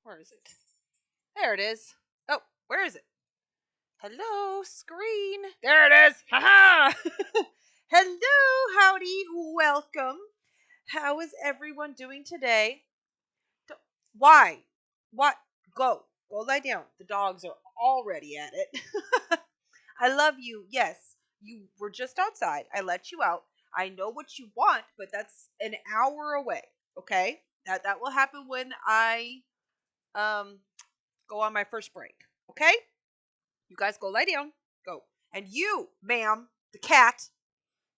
Where is it? There it is. Oh, where is it? Hello, screen. There it is. Haha. Hello, howdy, welcome. How is everyone doing today? Why? What? Go. Go lie down. The dogs are already at it. I love you. Yes, you were just outside. I let you out. I know what you want, but that's an hour away. Okay? That will happen when I um go on my first break. Okay? You guys go lie down. Go. And you, ma'am, the cat,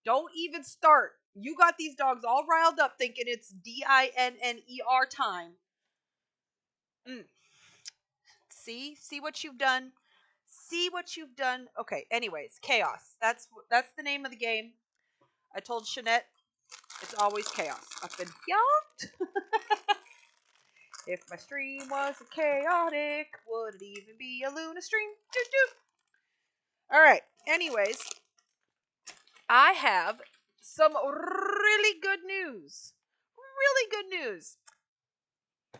don't even start. You got these dogs all riled up thinking it's DINNER time. See what you've done. See what you've done. Okay, anyways, chaos. That's the name of the game. I told Shanette it's always chaos up in here. If my stream wasn't chaotic, would it even be a Luna stream? All right. Anyways, I have some really good news. Really good news.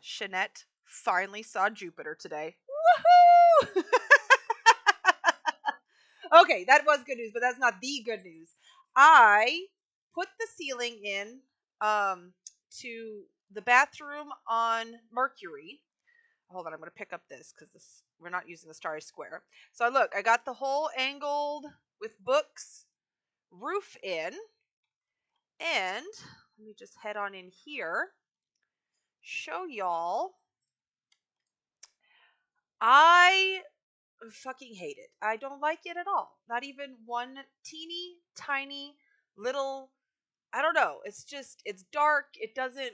Shanette finally saw Jupiter today. Woohoo! Okay, that was good news, but that's not the good news. I put the ceiling in to the bathroom on Mercury. Hold on, I'm going to pick up this because we're not using the starry square. So look, I got the whole angled with books roof in. And let me just head on in here, show y'all. I fucking hate it. I don't like it at all. Not even one teeny tiny little, I don't know. It's dark. It doesn't,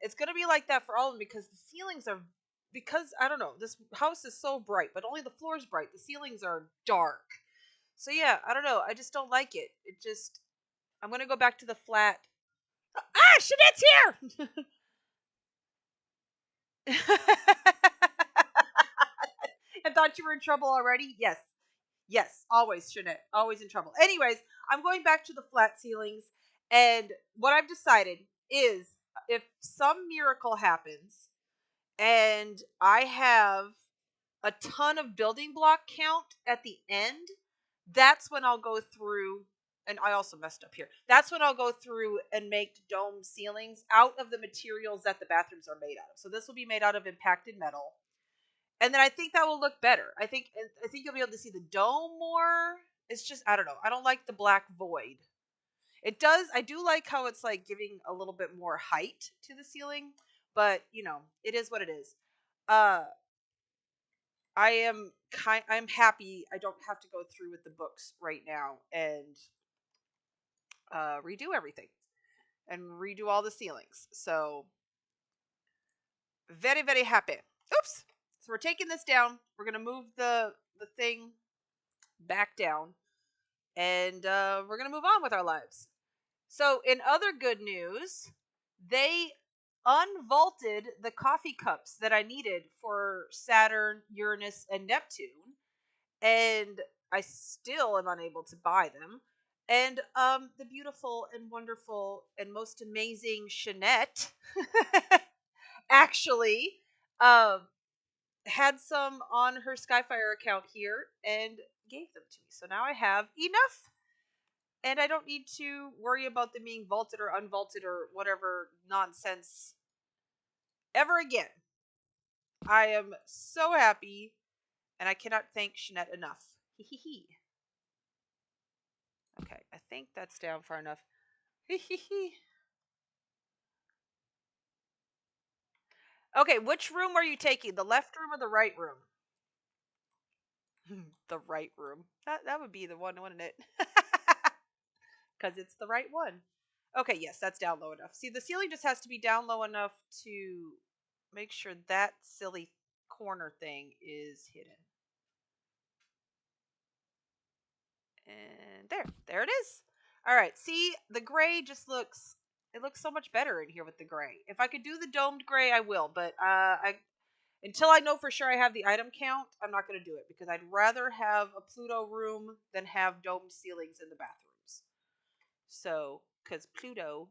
it's going to be like that for all of them because the ceilings are, because I don't know, this house is so bright, but only the floor is bright. The ceilings are dark. So yeah, I don't know. I just don't like it. I'm going to go back to the flat. Ah, Shanette's here! I thought you were in trouble already. Yes. Yes, always, Shanette. Always in trouble. Anyways, I'm going back to the flat ceilings. And what I've decided is if some miracle happens and I have a ton of building block count at the end, that's when I'll go through. And I also messed up here. That's when I'll go through and make dome ceilings out of the materials that the bathrooms are made out of. So this will be made out of impacted metal. And then I think that will look better. I think you'll be able to see the dome more. It's just, I don't know. I don't like the black void. It does. I do like how it's like giving a little bit more height to the ceiling, but it is what it is. I'm happy I don't have to go through with the books right now and redo everything and redo all the ceilings. So very, very happy. Oops. So we're taking this down. We're going to move the thing back down, and we're going to move on with our lives. So in other good news, they unvaulted the coffee cups that I needed for Saturn, Uranus, and Neptune, and I still am unable to buy them. And the beautiful and wonderful and most amazing Shanette actually had some on her Skyfire account here and gave them to me. So now I have enough, and I don't need to worry about them being vaulted or unvaulted or whatever nonsense ever again. I am so happy, and I cannot thank Shanette enough. Hee. Okay, I think that's down far enough. Hee. Okay, which room are you taking? The left room or the right room? The right room. That would be the one, wouldn't it? Because it's the right one. Okay, yes, that's down low enough. See, the ceiling just has to be down low enough to make sure that silly corner thing is hidden. And there it is. All right, see, the gray just looks, it looks so much better in here with the gray. If I could do the domed gray, I will, but until I know for sure I have the item count, I'm not going to do it because I'd rather have a Pluto room than have domed ceilings in the bathrooms. So, because Pluto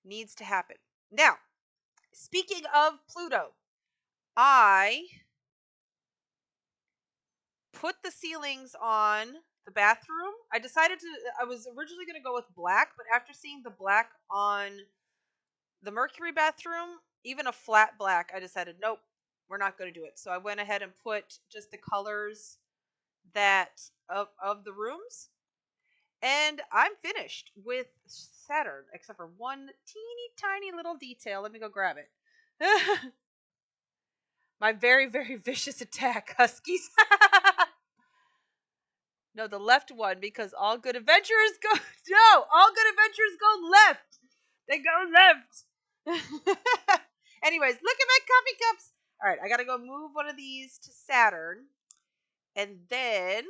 needs to happen. Now, speaking of Pluto, I put the ceilings on the bathroom. I was originally going to go with black, but after seeing the black on the Mercury bathroom, even a flat black, I decided, nope, we're not going to do it. So I went ahead and put just the colors that of the rooms. And I'm finished with Saturn, except for one teeny tiny little detail. Let me go grab it. My very, very vicious attack, Huskies. No, the left one, because all good adventurers go. No, all good adventurers go left. They go left. Anyways, look at my coffee cups. All right, I gotta go move one of these to Saturn, and then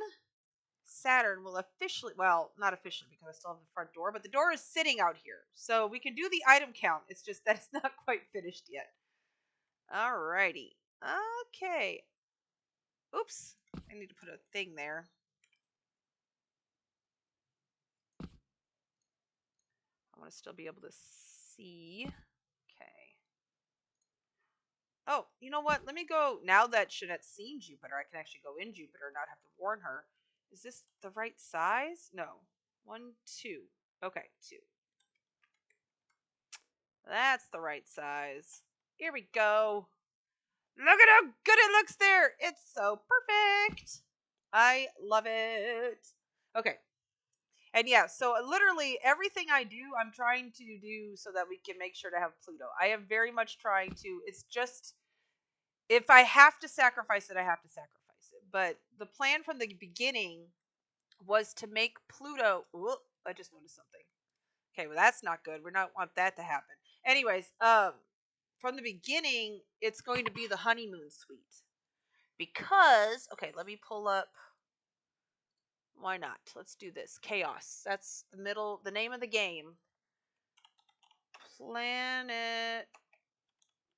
Saturn will officially, well, not officially because I still have the front door, but the door is sitting out here. So we can do the item count. It's just that it's not quite finished yet. Alrighty. Okay. Oops. I need to put a thing there. I want to still be able to see. Okay. Oh, you know what? Let me go, now that Jeanette's seen Jupiter, I can actually go in Jupiter and not have to warn her. Is this the right size? No. 1, 2. Okay, 2. That's the right size. Here we go. Look at how good it looks there. It's so perfect. I love it. Okay. And yeah, so literally everything I do, I'm trying to do so that we can make sure to have Pluto. I am very much trying to. It's just, if I have to sacrifice it, I have to sacrifice it. But the plan from the beginning was to make Pluto. Ooh, I just noticed something. Okay, well that's not good. We don't want that to happen. Anyways, from the beginning, it's going to be the honeymoon suite. Because, okay, let me pull up. Why not? Let's do this. Chaos. That's the name of the game.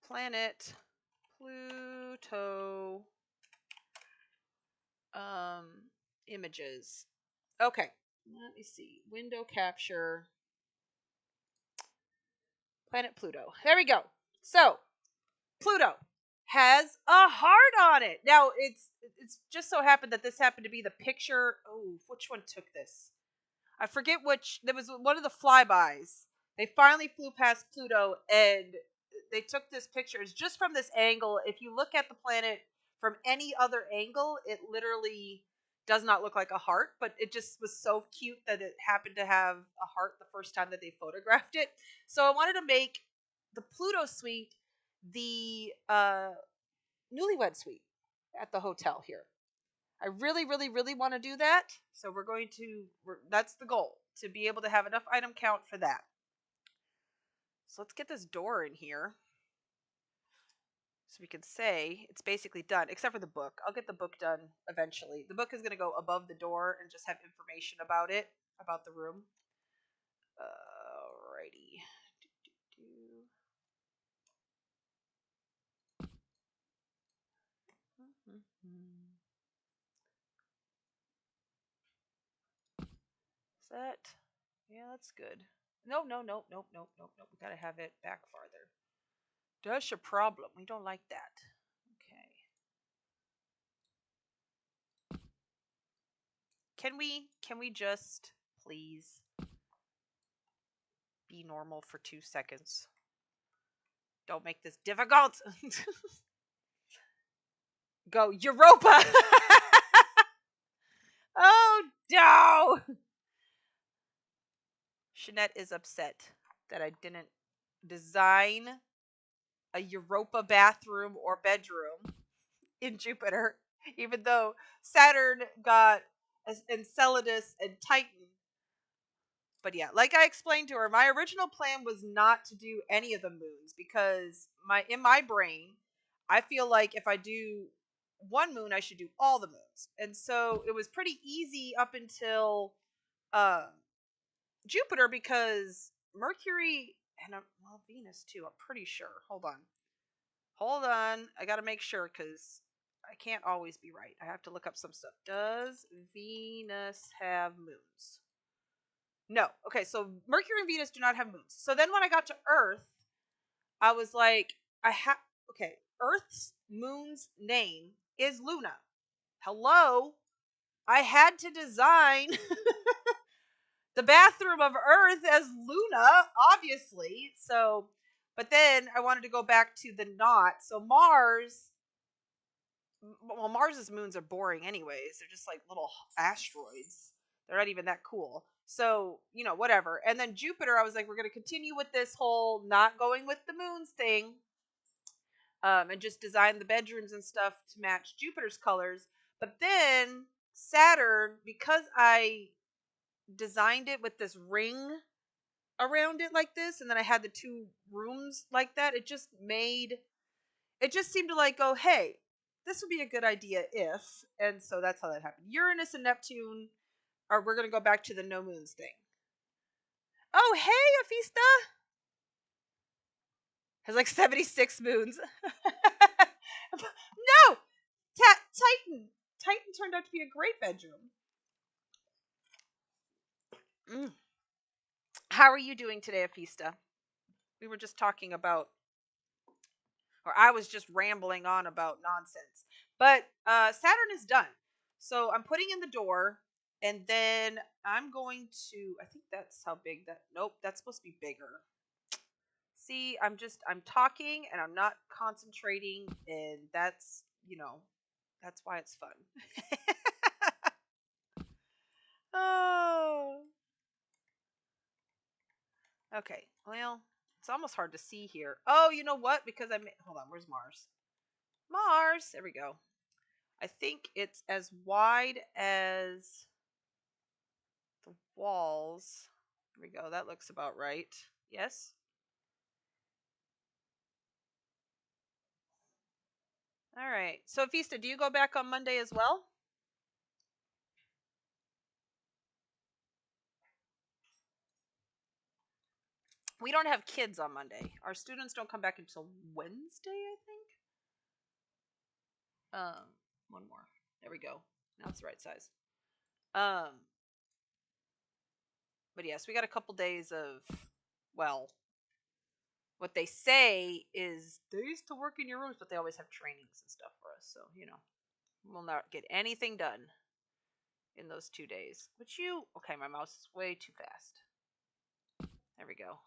Planet Pluto images. Okay. Let me see. Window capture. Planet Pluto. There we go. So, Pluto has a heart on it. Now, it's just so happened that this happened to be the picture. Oh, which one took this? I forget which. There was one of the flybys. They finally flew past Pluto, and they took this picture. It's just from this angle. If you look at the planet from any other angle, it literally does not look like a heart, but it just was so cute that it happened to have a heart the first time that they photographed it. So I wanted to make the Pluto suite the newlywed suite at the hotel here. I really, really, really want to do that. So that's the goal, to be able to have enough item count for that. So let's get this door in here. So we can say it's basically done, except for the book. I'll get the book done eventually. The book is going to go above the door and just have information about it, about the room. Alrighty. Is that? Yeah, that's good. No, no, no, no, no, no, no. We gotta have it back farther. That's a problem. We don't like that. Okay. Can we just please be normal for 2 seconds? Don't make this difficult. Go Europa. Oh no. Jeanette is upset that I didn't design a Europa bathroom or bedroom in Jupiter, even though Saturn got Enceladus and Titan. But yeah, like I explained to her, my original plan was not to do any of the moons because in my brain, I feel like if I do one moon, I should do all the moons. And so it was pretty easy up until Jupiter, because Mercury and well, Venus too, I'm pretty sure. Hold on, I gotta make sure because I can't always be right. I have to look up some stuff. Does Venus have moons? No. Okay, so Mercury and Venus do not have moons. So then when I got to Earth, I was like, okay, Earth's moon's name is Luna. Hello, I had to design the bathroom of Earth as Luna, obviously. So, but then I wanted to go back to the knot. So Mars's moons are boring anyways. They're just like little asteroids. They're not even that cool. So, whatever. And then Jupiter, I was like, we're going to continue with this whole not going with the moons thing. And just design the bedrooms and stuff to match Jupiter's colors. But then Saturn, because I designed it with this ring around it like this, and then I had the two rooms like that, it just seemed to like go, hey, this would be a good idea if, and so that's how that happened. Uranus and Neptune we're going to go back to the no moons thing. Oh, hey, Afista has like 76 moons. No, Titan turned out to be a great bedroom. How are you doing today, Afista? We were just talking about, or I was just rambling on about nonsense. But Saturn is done. So I'm putting in the door, and then I'm going to, I think that's how big that, nope, that's supposed to be bigger. See, I'm talking and I'm not concentrating, and that's, that's why it's fun. Oh. Okay, well, it's almost hard to see here. Oh, you know what? Because hold on, where's Mars? Mars, there we go. I think it's as wide as the walls. There we go, that looks about right. Yes? Alright, so Fista, do you go back on Monday as well? We don't have kids on Monday. Our students don't come back until Wednesday, I think. One more. There we go. Now it's the right size. But yes, we got a couple days of, well, what they say is days to work in your rooms, but they always have trainings and stuff for us. So, we'll not get anything done in those 2 days. Okay, my mouse is way too fast. There we go.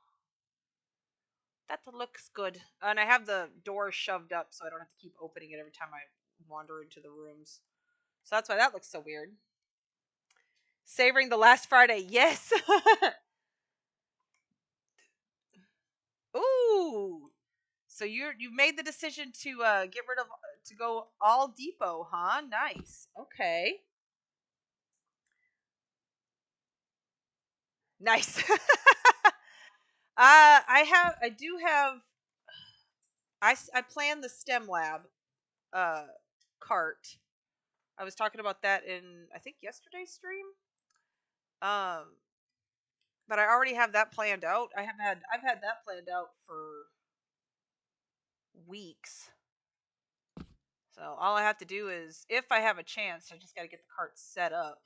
That looks good. And I have the door shoved up so I don't have to keep opening it every time I wander into the rooms. So that's why that looks so weird. Savoring the last Friday. Yes. Ooh. So you've made the decision to to go all depot, huh? Nice. Okay. Nice. I planned the STEM lab cart. I was talking about that in, I think, yesterday's stream. But I already have that planned out. I've had that planned out for weeks. So all I have to do is, if I have a chance, I just got to get the cart set up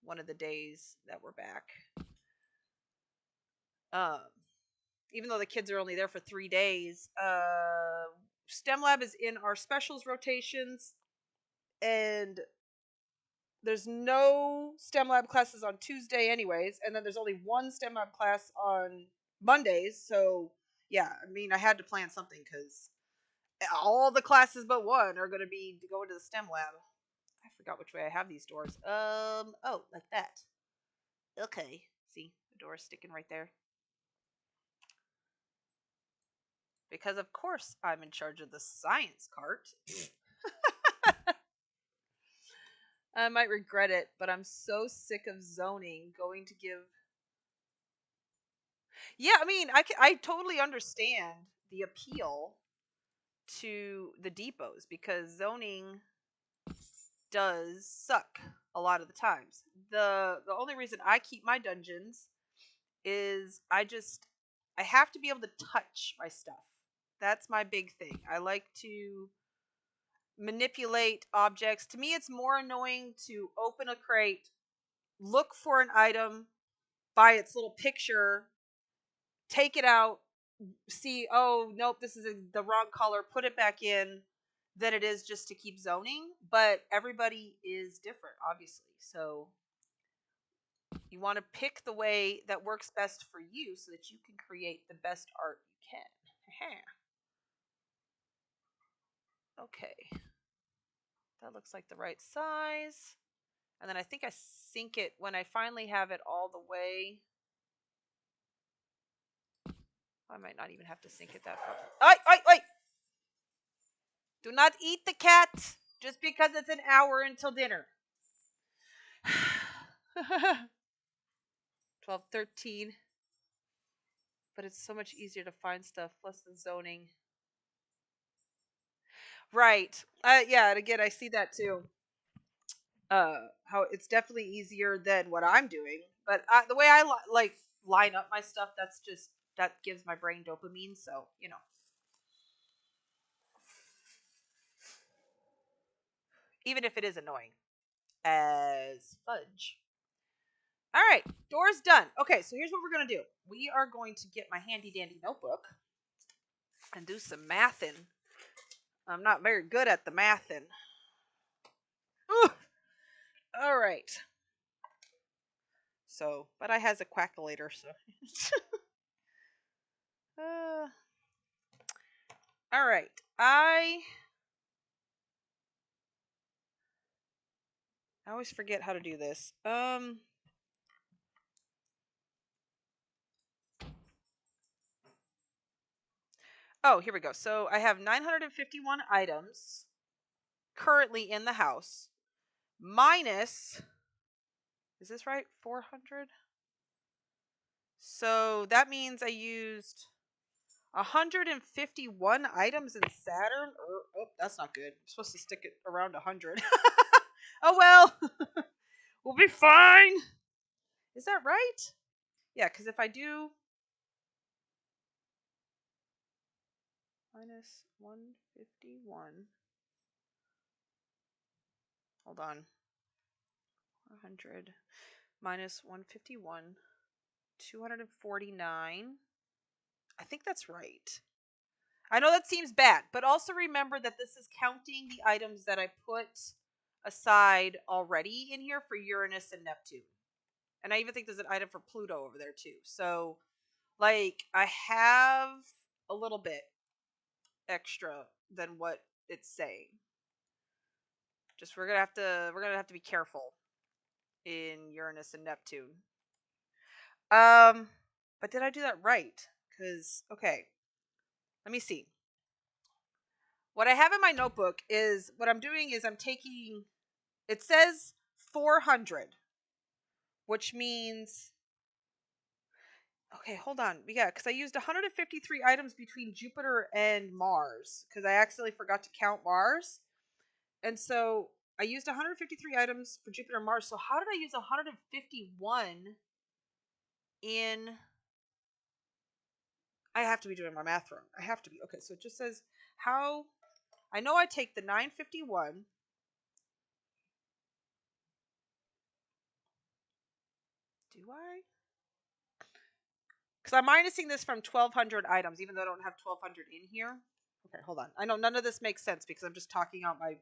one of the days that we're back. Even though the kids are only there for 3 days, STEM Lab is in our specials rotations, and there's no STEM Lab classes on Tuesday anyways, and then there's only one STEM Lab class on Mondays, so yeah, I mean, I had to plan something, because all the classes but one are going to be to go into the STEM Lab. I forgot which way I have these doors. Oh, like that. Okay, see, the door is sticking right there. Because of course I'm in charge of the science cart. I might regret it, but I'm so sick of zoning going to give... Yeah, I mean, I totally understand the appeal to the depots, because zoning does suck a lot of the times. The only reason I keep my dungeons is I have to be able to touch my stuff. That's my big thing. I like to manipulate objects. To me, it's more annoying to open a crate, look for an item by its little picture, take it out, see, oh, nope, this is the wrong color, put it back in, than it is just to keep zoning. But everybody is different, obviously. So you want to pick the way that works best for you so that you can create the best art you can. Okay. That looks like the right size. And then I think I sync it when I finally have it all the way. I might not even have to sync it that far. Oi! Do not eat the cat just because it's an hour until dinner. 12, 13. But it's so much easier to find stuff, plus the zoning. Right. Yeah, and again, I see that too. How it's definitely easier than what I'm doing. But the way I like line up my stuff, that gives my brain dopamine. So, even if it is annoying as fudge. All right, door's done. Okay, so here's what we're going to do. We are going to get my handy dandy notebook and do some mathing. I'm not very good at the mathing. Ooh. All right. So, but I has a quackulator, so. All right. I always forget how to do this. Oh, here we go. So I have 951 items currently in the house, minus, is this right? 400? So that means I used 151 items in Saturn. Oh, that's not good. I'm supposed to stick it around 100. Oh, well. We'll be fine. Is that right? Yeah, because if I do minus 151. Hold on. 100 minus 151. 249. I think that's right. I know that seems bad, but also remember that this is counting the items that I put aside already in here for Uranus and Neptune. And I even think there's an item for Pluto over there too. So, like, I have a little bit extra than what it's saying. Just we're gonna have to be careful in Uranus and Neptune. But did I do that right? Because okay, let me see. What I have in my notebook is what I'm doing is I'm taking. It says 400, which means. Okay, hold on. Yeah, because I used 153 items between Jupiter and Mars because I accidentally forgot to count Mars. And so I used 153 items for Jupiter and Mars. So how did I use 151 in. I have to be doing my math wrong. I have to be. Okay, so it just says how. I know I take the 951. Do I? Because I'm minusing this from 1,200 items, even though I don't have 1,200 in here. Okay, hold on. I know none of this makes sense because I'm just talking out my.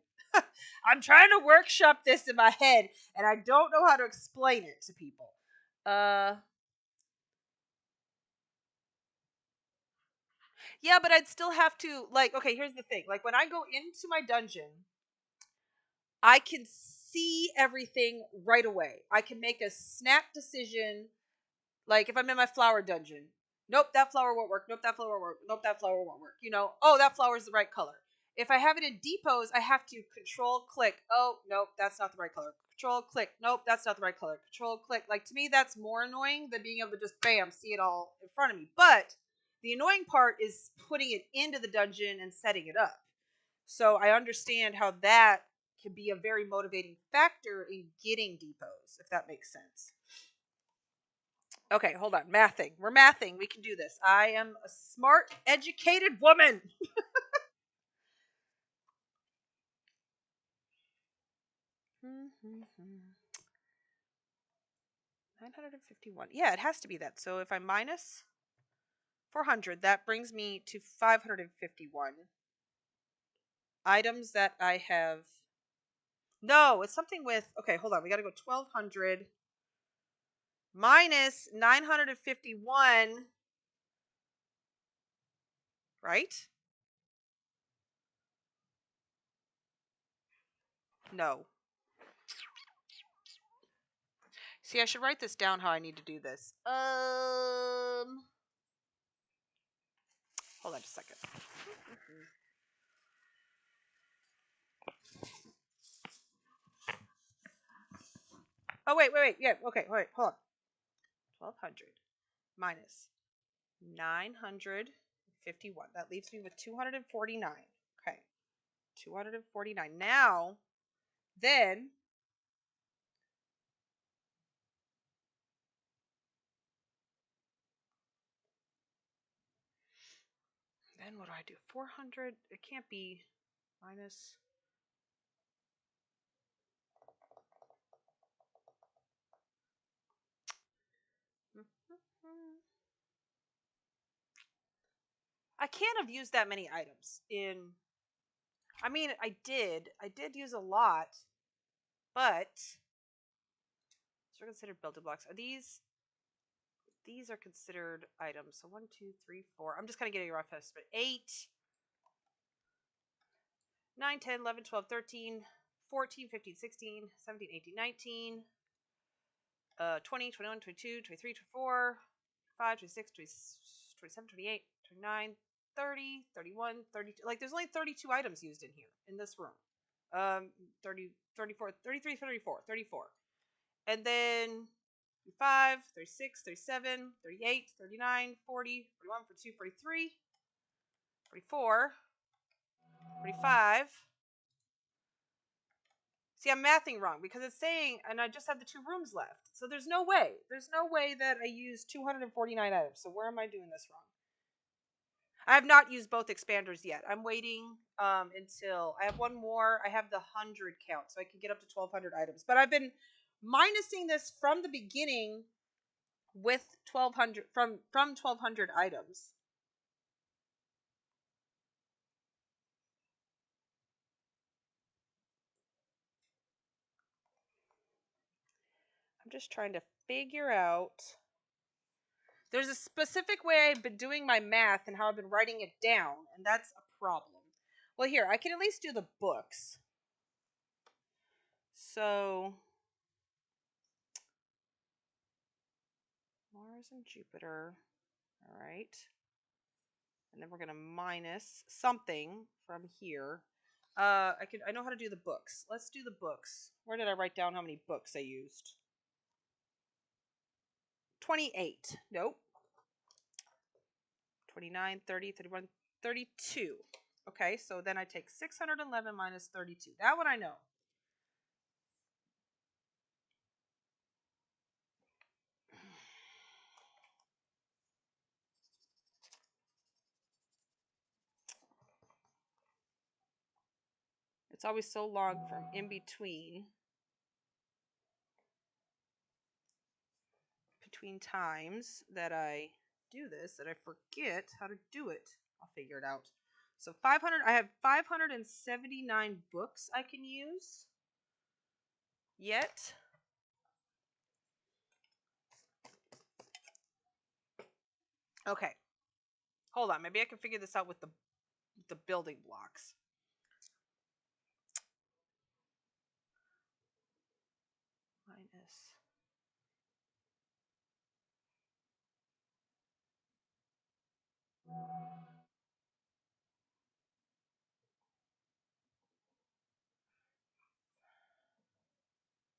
I'm trying to workshop this in my head, and I don't know how to explain it to people. Yeah, but I'd still have to like. Okay, here's the thing. Like when I go into my dungeon, I can see everything right away. I can make a snap decision. Like if I'm in my flower dungeon, nope, that flower won't work. Nope, that flower won't work. Nope, that flower won't work. Oh, that flower is the right color. If I have it in depots, I have to control click. Oh, nope, that's not the right color. Control click. Nope, that's not the right color. Control click. Like to me, that's more annoying than being able to just bam, see it all in front of me. But the annoying part is putting it into the dungeon and setting it up. So I understand how that can be a very motivating factor in getting depots, if that makes sense. Okay, hold on. Mathing. We're mathing. We can do this. I am a smart, educated woman. 951. Yeah, it has to be that. So if I minus 400. That brings me to 551 items that I have. No, it's something with. Okay, hold on. We got to go 1200 minus 951. Right? No. See, I should write this down how I need to do this. Hold on just a second. Oh, wait. Yeah, okay, wait, hold on. 1200 minus 951. That leaves me with 249. Okay. 249. Now, then what do I do? 400. It can't be minus. I can't have used that many items in. I mean, I did use a lot, but these are considered building blocks. Are these are considered items? So 1, 2, 3, 4. I'm just kind of getting a rough estimate. 8, 9, 10, 11, 12, 13, 14, 15, 16, 17, 18, 19, 20, 21, 22, 23, 24, 25, 26, 27, 28, 29, 30, 31, 32. Like, there's only 32 items used in here, in this room. 30, 34, 33, 34, 34. And then 35, 36, 37, 38, 39, 40, 41, 42, 43, 44, 45. See, I'm mathing wrong because it's saying, and I just have the 2 rooms left. So there's no way. There's no way that I used 249 items. So where am I doing this wrong? I have not used both expanders yet. I'm waiting until I have one more. I have the 100 count, so I can get up to 1,200 items. But I've been minusing this from the beginning with 1,200 from 1,200 items. I'm just trying to figure out. There's a specific way I've been doing my math and how I've been writing it down, and that's a problem. Well, here, I can at least do the books. So, Mars and Jupiter. All right. And then we're going to minus something from here. I know how to do the books. Let's do the books. Where did I write down how many books I used? 28. Nope. 29, 30, 31, 32. Okay, so then I take 611 minus 32. That one I know. It's always so long from in between times that I do this that I forget how to do it. I'll figure it out. So 500, I have 579 books I can use yet. Okay. Hold on. Maybe I can figure this out with the building blocks. Minus.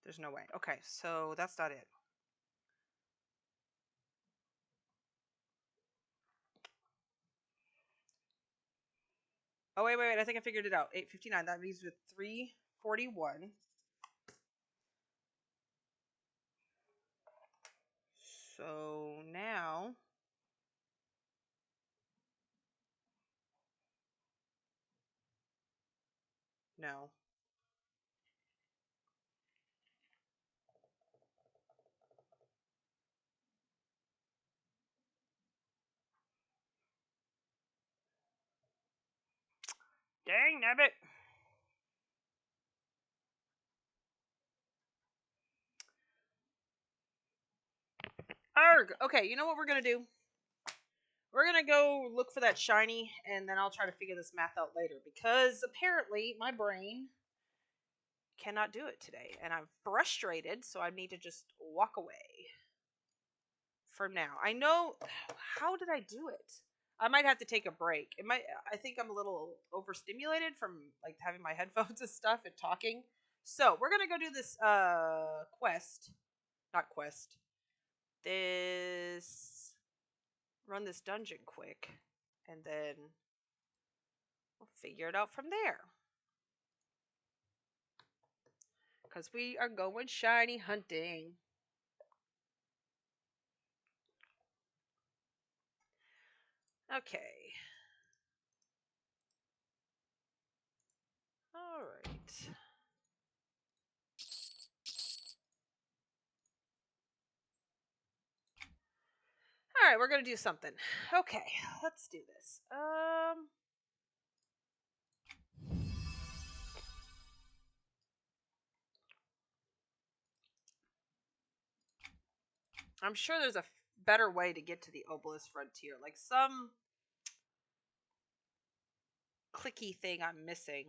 There's no way. Okay, so that's not it. Oh, wait. I think I figured it out. 859. That leaves with 341. So now. No. Dang nabbit. Arg. Okay, you know what we're gonna do? We're gonna go look for that shiny, and then I'll try to figure this math out later, because apparently my brain cannot do it today, and I'm frustrated, so I need to just walk away for now. I know. How did I do it? I might have to take a break. It might. I think I'm a little overstimulated from like having my headphones and stuff and talking. So we're gonna go do this quest, not quest. This run this dungeon quick, and then we'll figure it out from there. Because we are going shiny hunting. Okay. Alright. Alright, we're going to do something. Okay, let's do this. I'm sure there's a better way to get to the Obelisk Frontier. Like some clicky thing I'm missing.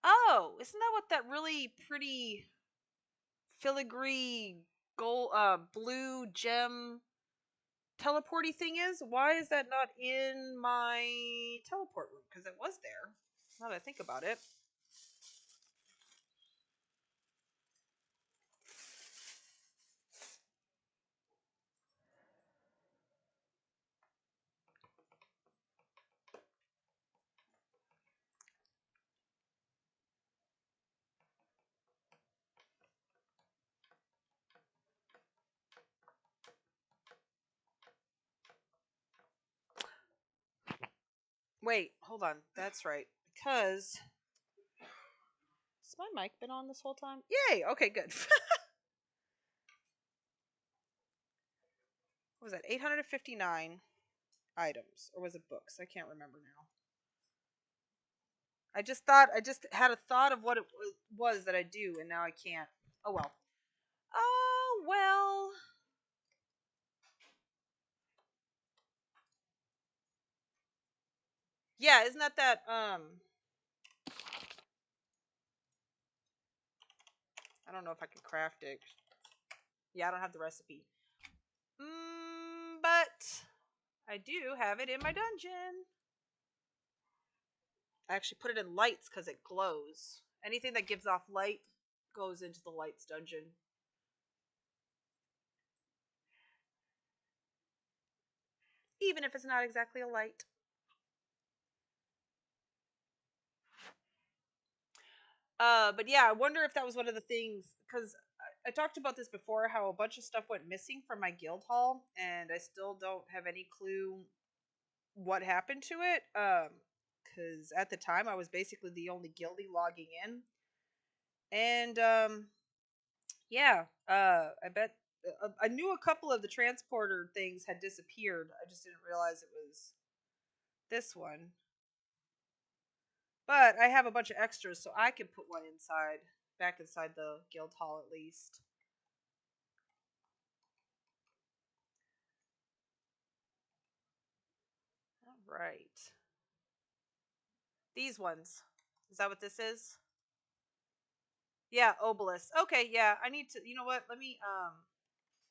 Oh, isn't that what that really pretty filigree gold blue gem teleporty thing is? Why is that not in my teleport room? Because it was there. Now that I think about it. Wait, hold on. That's right. Because has my mic been on this whole time? Yay! Okay, good. What was that? 859 items, or was it books? I can't remember now. I just had a thought of what it was that I do, and now I can't. Oh well. Oh well. Yeah, isn't that? I don't know if I can craft it. Yeah, I don't have the recipe. But I do have it in my dungeon. I actually put it in lights because it glows. Anything that gives off light goes into the lights dungeon. Even if it's not exactly a light. But yeah, I wonder if that was one of the things, because I talked about this before, how a bunch of stuff went missing from my guild hall, and I still don't have any clue what happened to it. Because at the time I was basically the only guildie logging in, and yeah, I bet I knew a couple of the transporter things had disappeared. I just didn't realize it was this one. But I have a bunch of extras, so I can put one inside, back inside the guild hall at least. All right. These ones. Is that what this is? Yeah, obelisk. Okay, yeah. I need to. You know what? Let me.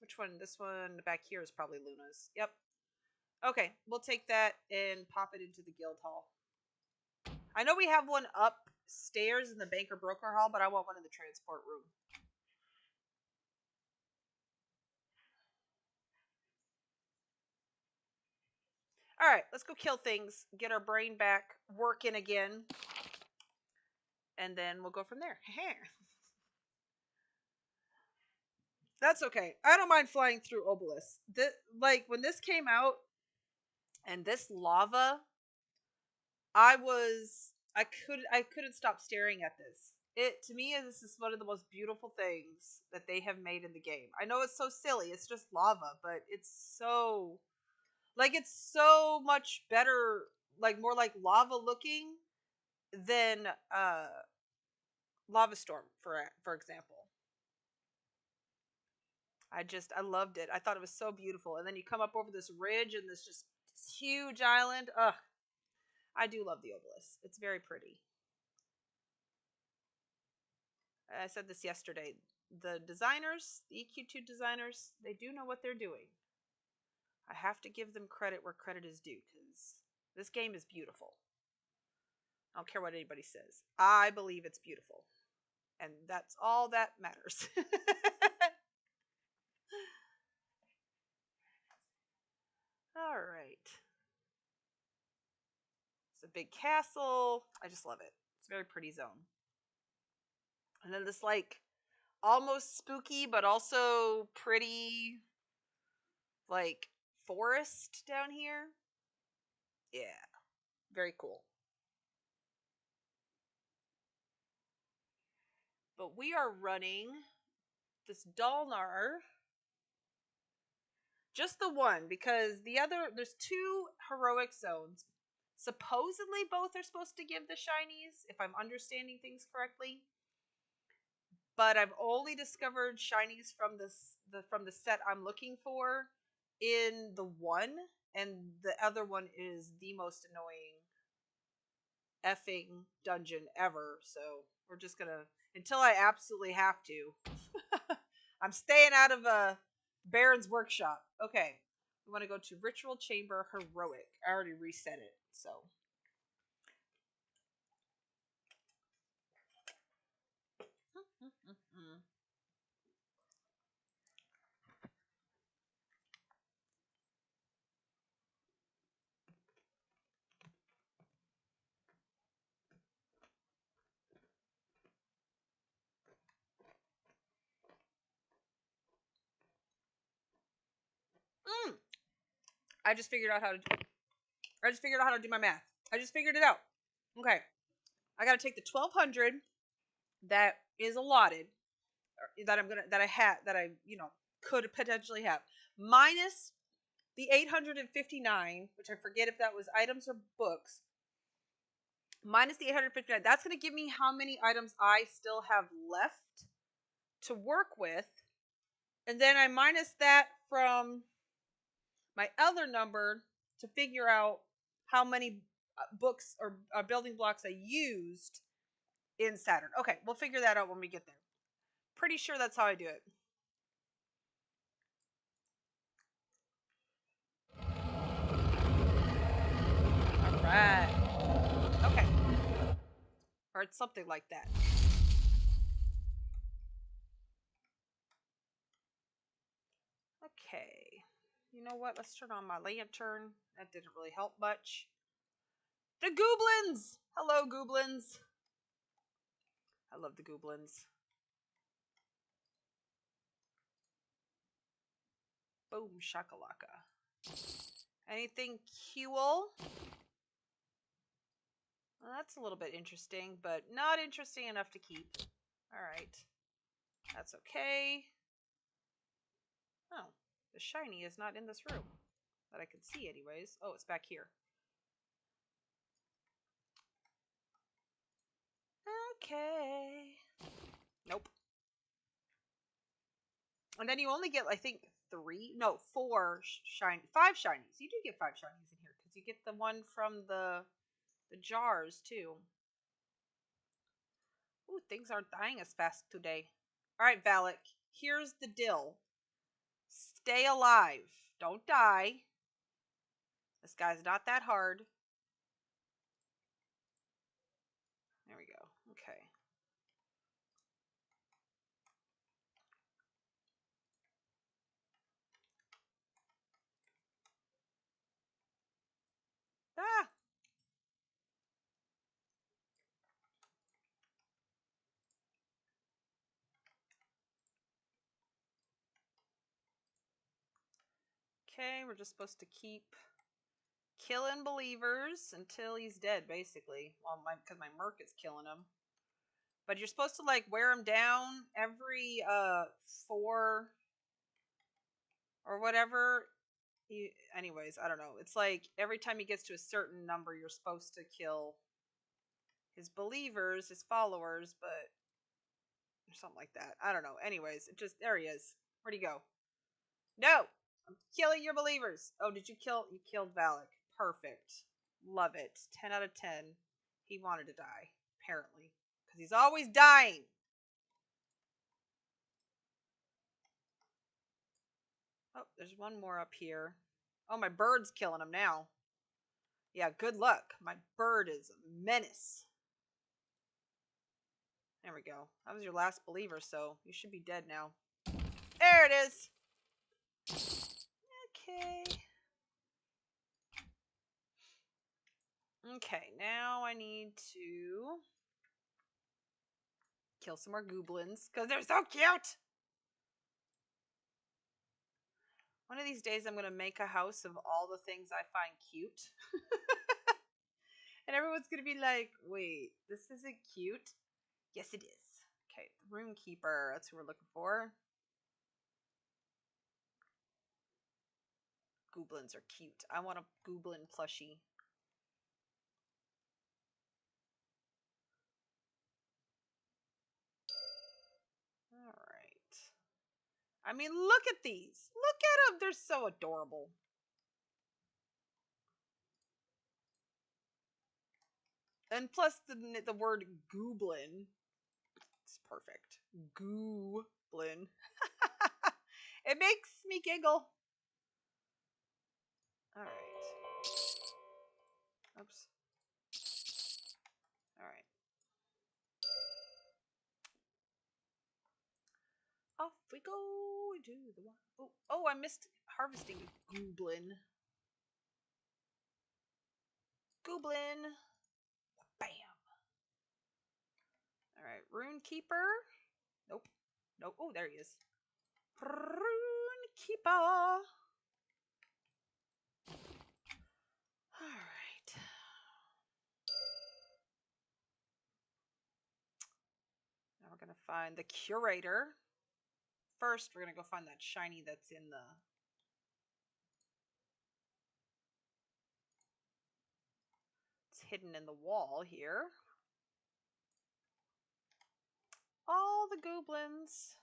Which one? This one back here is probably Luna's. Yep. Okay, we'll take that and pop it into the guild hall. I know we have one upstairs in the banker broker hall, but I want one in the transport room. All right, let's go kill things, get our brain back working again, and then we'll go from there. That's okay. I don't mind flying through obelisks. Like when this came out and this lava, I couldn't stop staring at this. It to me this is one of the most beautiful things that they have made in the game. I know it's so silly. It's just lava, but it's so much better like more like lava looking than Lava Storm, for example. I loved it. I thought it was so beautiful. And then you come up over this ridge and this huge island. Ugh, I do love the obelisk. It's very pretty. I said this yesterday. The designers, the EQ2 designers, they do know what they're doing. I have to give them credit where credit is due because this game is beautiful. I don't care what anybody says. I believe it's beautiful. And that's all that matters. All right. It's a big castle. I just love it. It's a very pretty zone. And then this like almost spooky but also pretty like forest down here. Yeah, very cool. But we are running this Dalnar, just the one, because there's two heroic zones. Supposedly both are supposed to give the shinies, if I'm understanding things correctly. But I've only discovered shinies from from the set I'm looking for in the one, and the other one is the most annoying effing dungeon ever. So we're just gonna, until I absolutely have to. I'm staying out of Baron's workshop. Okay, we want to go to Ritual Chamber Heroic. I already reset it, so. I just figured out how to. I just figured out how to do my math. I just figured it out. Okay, I got to take the 1,200 that is allotted, that I could potentially have, minus the 859, which I forget if that was items or books, minus the 859. That's going to give me how many items I still have left to work with, and then I minus that from my other number to figure out how many books or building blocks I used in Saturn. Okay, we'll figure that out when we get there. Pretty sure that's how I do it. All right. Okay. Or it's something like that. Okay. You know what? Let's turn on my lantern. That didn't really help much. The goblins! Hello, goblins. I love the goblins. Boom shakalaka. Anything cool? Well, that's a little bit interesting, but not interesting enough to keep. Alright. That's okay. Oh, the shiny is not in this room. That I can see anyways. Oh, it's back here. Okay. Nope. And then you only get, I think, 5 shinies. You do get 5 shinies in here because you get the one from the jars too. Ooh, things aren't dying as fast today. All right, Valak, here's the deal. Stay alive. Don't die. This guy's not that hard. There we go. Okay. Ah! Okay, we're just supposed to keep killing believers until he's dead, basically. Well, because my Merc is killing him. But you're supposed to, like, wear him down every 4 or whatever Anyways, I don't know. It's like every time he gets to a certain number, you're supposed to kill his believers, his followers, but or something like that. I don't know. Anyways, it just there he is. Where'd he go? No, I'm killing your believers. Oh, did you kill? You killed Valak. Perfect. Love it. 10 out of 10. He wanted to die, apparently, because he's always dying. Oh, there's one more up here. Oh, my bird's killing him now. Yeah, good luck. My bird is a menace. There we go. That was your last believer, so you should be dead now. There it is. Okay. Okay, now I need to kill some more goblins because they're so cute. One of these days I'm going to make a house of all the things I find cute. And everyone's going to be like, wait, this isn't cute? Yes, it is. Okay, the Rune Keeper. That's who we're looking for. Goblins are cute. I want a goblin plushie. Alright. I mean, look at these. Look at them. They're so adorable. And plus the word goblin. It's perfect. Goblin. It makes me giggle. Alright. Oops. Alright. Off we go to the one. Oh, I missed harvesting a goblin. Goblin. Bam. Alright, Rune Keeper. Nope. Nope. Oh, there he is. Rune Keeper. Alright. Now we're going to find the curator. First, we're going to go find that shiny that's in the... It's hidden in the wall here. All the goblins.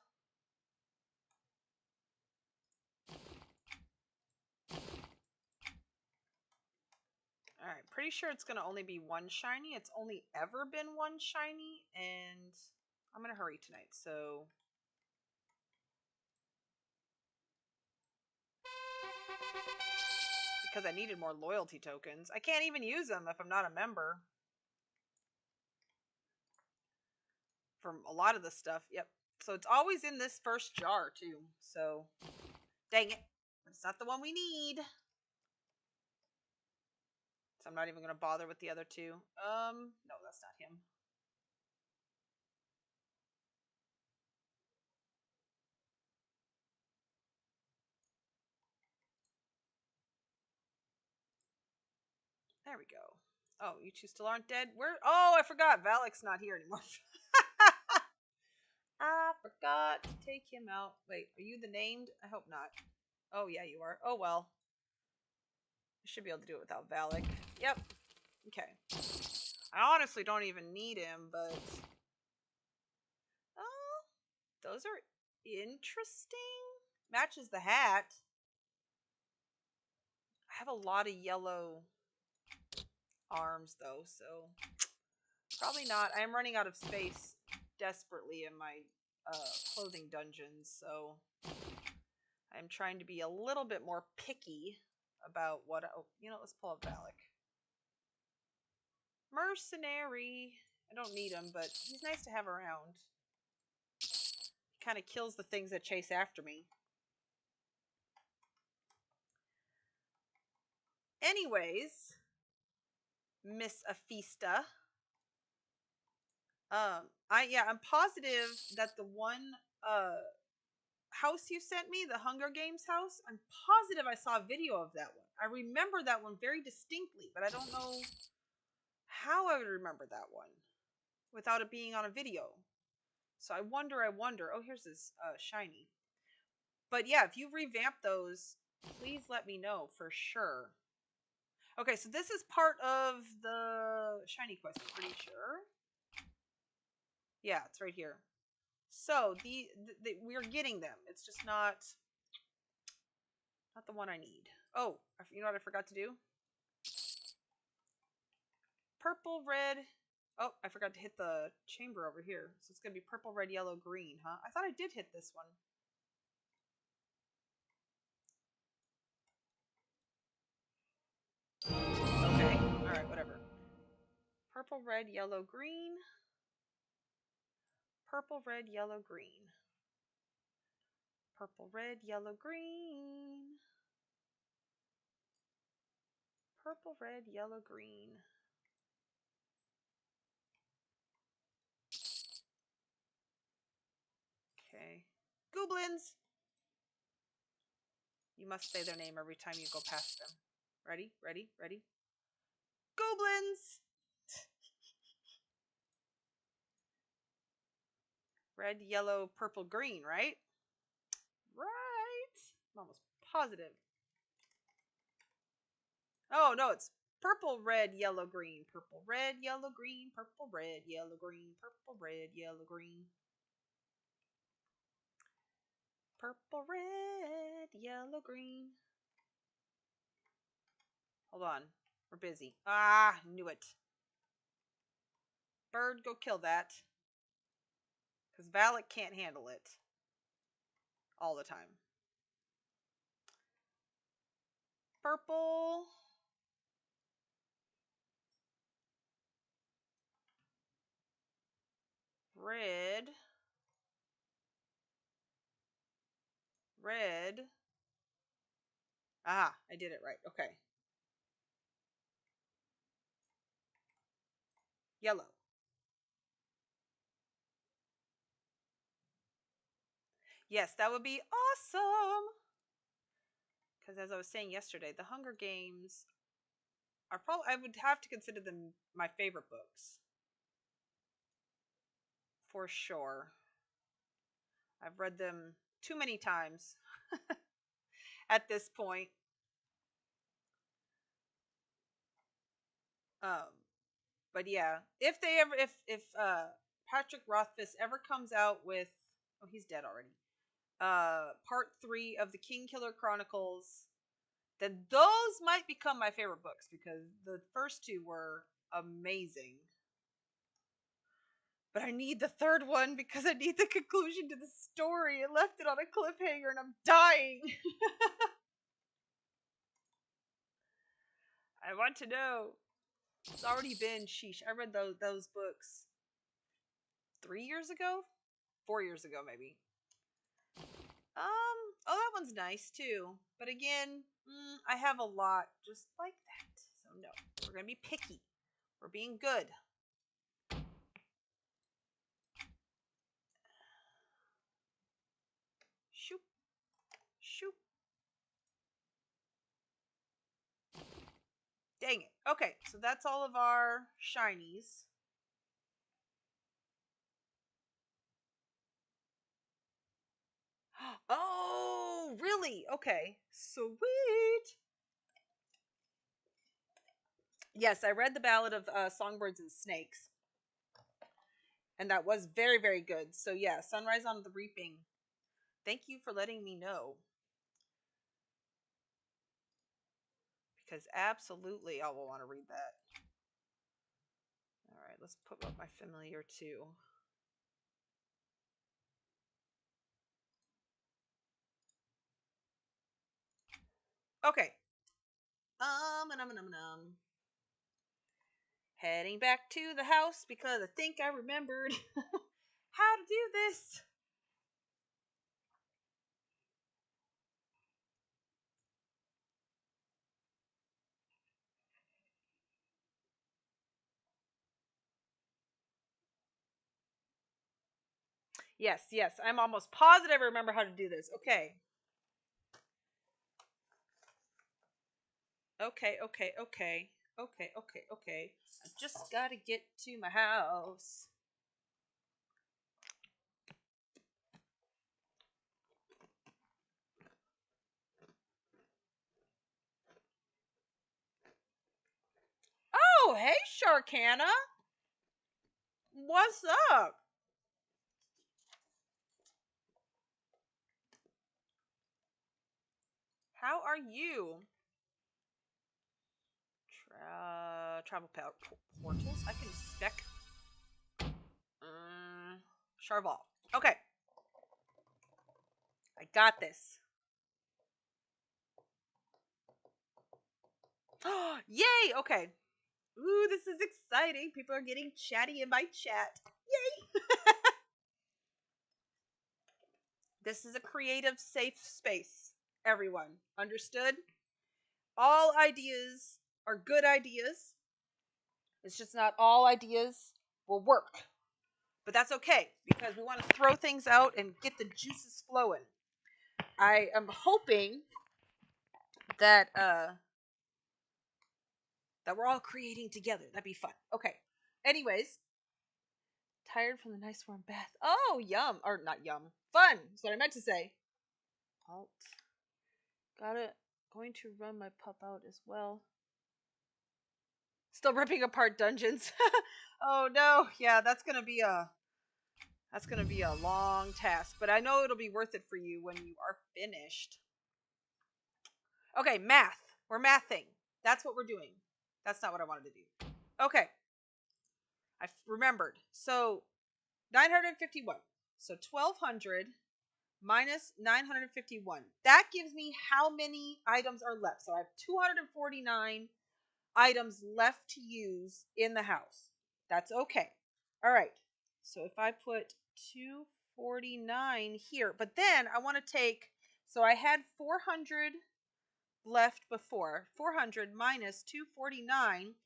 Alright, pretty sure it's going to only be one shiny. It's only ever been one shiny, and I'm going to hurry tonight, so... Because I needed more loyalty tokens. I can't even use them if I'm not a member. For a lot of the stuff, yep. So it's always in this first jar, too. So, dang it. It's not the one we need. So I'm not even going to bother with the other two. No, that's not him. There we go. Oh, you two still aren't dead? Where? Oh, I forgot. Valak's not here anymore. I forgot to take him out. Wait, are you the named? I hope not. Oh, yeah, you are. Oh, well. I should be able to do it without Valak. Yep. Okay. I honestly don't even need him, but... Oh, those are interesting. Matches the hat. I have a lot of yellow arms, though, so... Probably not. I am running out of space desperately in my clothing dungeons, so... I'm trying to be a little bit more picky about what... Oh, you know, let's pull up Valak. Mercenary. I don't need him, but he's nice to have around. He kind of kills the things that chase after me. Anyways, Miss Afista. I'm positive that the one house you sent me, the Hunger Games house, I'm positive I saw a video of that one. I remember that one very distinctly, but I don't know how I would remember that one without it being on a video. So I wonder. Oh, here's this shiny. But yeah, if you revamp those, Please let me know for sure. Okay, so this is part of the shiny quest, I'm pretty sure. Yeah, it's right here. So we're getting them. It's just not the one I need. Oh, you know what I forgot to do? Purple, red. Oh, I forgot to hit the chamber over here. So it's going to be purple, red, yellow, green, huh? I thought I did hit this one. Okay. Alright, whatever. Purple, red, yellow, green. Purple, red, yellow, green. Purple, red, yellow, green. Purple, red, yellow, green. Okay. Goblins! You must say their name every time you go past them. Ready? Ready? Ready? Goblins! Red, yellow, purple, green, right? Right! I'm almost positive. Oh, no, it's purple, red, yellow, green. Purple, red, yellow, green. Purple, red, yellow, green. Purple, red, yellow, green. Purple, red, yellow, green. Hold on. We're busy. Ah, knew it. Bird, go kill that. Because Valak can't handle it. All the time. Purple. Red. Red. Ah, I did it right. Okay. Yellow. Yes, that would be awesome. Because as I was saying yesterday, the Hunger Games are probably, I would have to consider them my favorite books. For sure. I've read them too many times at this point. But yeah, if they ever, if Patrick Rothfuss ever comes out with, oh, he's dead already. Part 3 of the King Killer Chronicles, then those might become my favorite books because the first 2 were amazing. But I need the third one because I need the conclusion to the story. It left it on a cliffhanger and I'm dying. I want to know. It's already been, sheesh, I read those books 3 years ago? 4 years ago, maybe. Oh, that one's nice too. But again, I have a lot just like that. So no, we're going to be picky. We're being good. Shoop. Shoop. Dang it. Okay, so that's all of our shinies. Oh, really? Okay. Sweet. Yes, I read the Ballad of Songbirds and Snakes. And that was very, very good. So yeah, Sunrise on the Reaping. Thank you for letting me know. Because absolutely I will want to read that. Alright, let's put up my familiar too. Okay. Heading back to the house because I think I remembered how to do this. Yes, yes, I'm almost positive I remember how to do this. Okay. Okay. I just gotta get to my house. Oh, hey, Sharkana. What's up? How are you? Travel portals? I can spec. Charval. Okay. I got this. Yay! Okay. Ooh, this is exciting. People are getting chatty in my chat. Yay! This is a creative, safe space. Everyone. Understood? All ideas are good ideas. It's just not all ideas will work. But that's okay, because we want to throw things out and get the juices flowing. I am hoping that that we're all creating together. That'd be fun. Okay. Anyways, tired from the nice warm bath. Oh, yum. Or not yum. Fun. That's what I meant to say. Alt. Got it. Going to run my pup out as well. Still ripping apart dungeons. Oh no. Yeah, that's gonna be a long task, but I know it'll be worth it for you when you are finished. Okay, math. We're mathing. That's what we're doing. That's not what I wanted to do. Okay. I remembered. So 951. So 1200 minus 951. That gives me how many items are left. So I have 249 items left to use in the house. That's okay. All right. So if I put 249 here, but then I want to take, so I had 400 left before. 400 minus 249.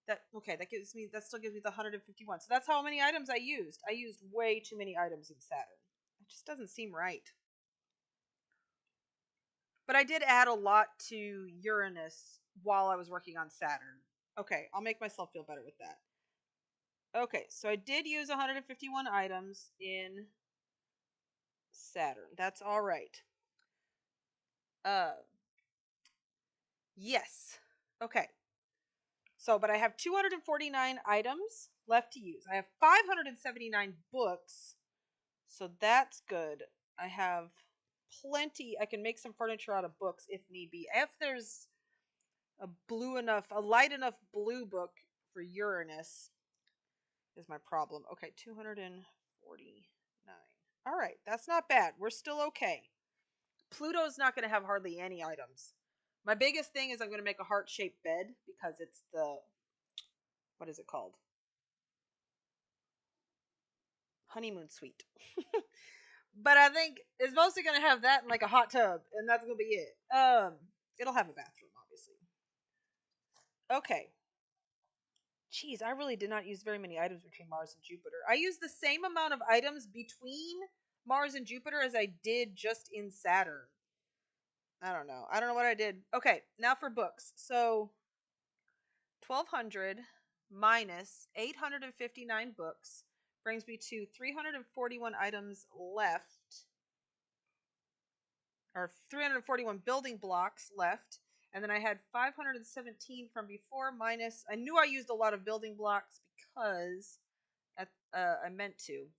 That still gives me the 151. So that's how many items I used. I used way too many items in Saturn. It just doesn't seem right. But I did add a lot to Uranus while I was working on Saturn. Okay, I'll make myself feel better with that. Okay, so I did use 151 items in Saturn. That's all right. Yes. Okay. So, but I have 249 items left to use. I have 579 books. So that's good. I have plenty. I can make some furniture out of books if need be. If there's a light enough blue book for Uranus is my problem. Okay, 249. All right, that's not bad. We're still okay. Pluto's not going to have hardly any items. My biggest thing is I'm going to make a heart-shaped bed because it's what is it called? Honeymoon suite. But I think it's mostly going to have that and like a hot tub, and that's going to be it. It'll have a bathroom, obviously. Okay. Jeez, I really did not use very many items between Mars and Jupiter. I used the same amount of items between Mars and Jupiter as I did just in Saturn. I don't know. I don't know what I did. Okay, now for books. So 1200 minus 859 books brings me to 341 items left, or 341 building blocks left. And then I had 517 from before minus, I knew I used a lot of building blocks because I meant to.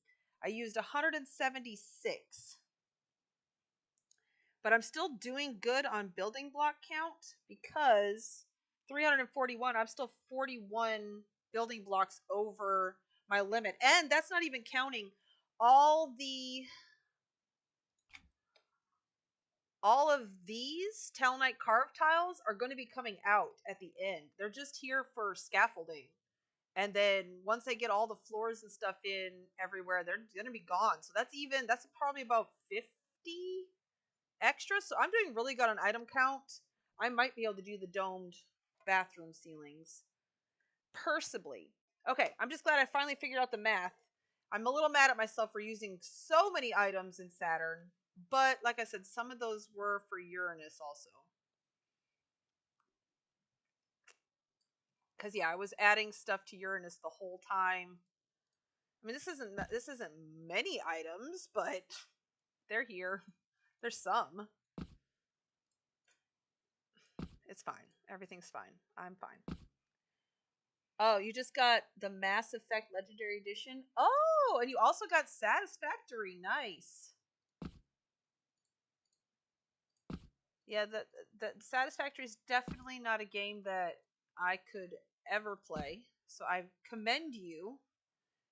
I used 176. But I'm still doing good on building block count because 341, I'm still 41 building blocks over my limit. And that's not even counting all of these Talonite carve tiles are going to be coming out at the end. They're just here for scaffolding. And then once I get all the floors and stuff in everywhere, they're going to be gone. So that's probably about 50 extra. So I'm doing really good on item count. I might be able to do the domed bathroom ceilings. Possibly. Okay, I'm just glad I finally figured out the math. I'm a little mad at myself for using so many items in Saturn, but like I said, some of those were for Uranus also. Because yeah, I was adding stuff to Uranus the whole time. I mean, this isn't many items, but they're here. There's some. It's fine. Everything's fine. I'm fine. Oh, you just got the Mass Effect Legendary Edition. Oh, and you also got Satisfactory. Nice. Yeah, the Satisfactory is definitely not a game that I could ever play. So I commend you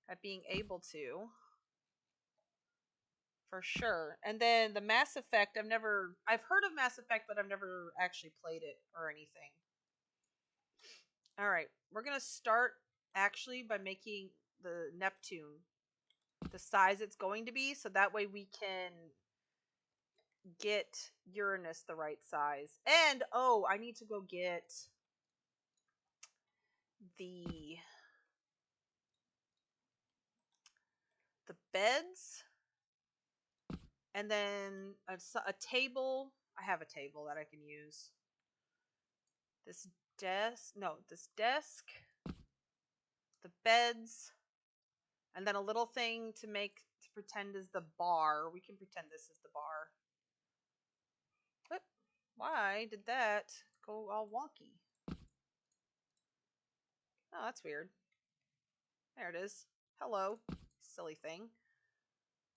at being able to, for sure. And then the Mass Effect, I've heard of Mass Effect, but I've never actually played it or anything. All right, we're gonna start actually by making the Neptune the size it's going to be, so that way we can get Uranus the right size. And oh, I need to go get the beds, and then a table. I have a table that I can use. This desk, the beds, and then a little thing to pretend as the bar. We can pretend this is the bar. But why did that go all wonky? Oh, that's weird. There it is. Hello, silly thing.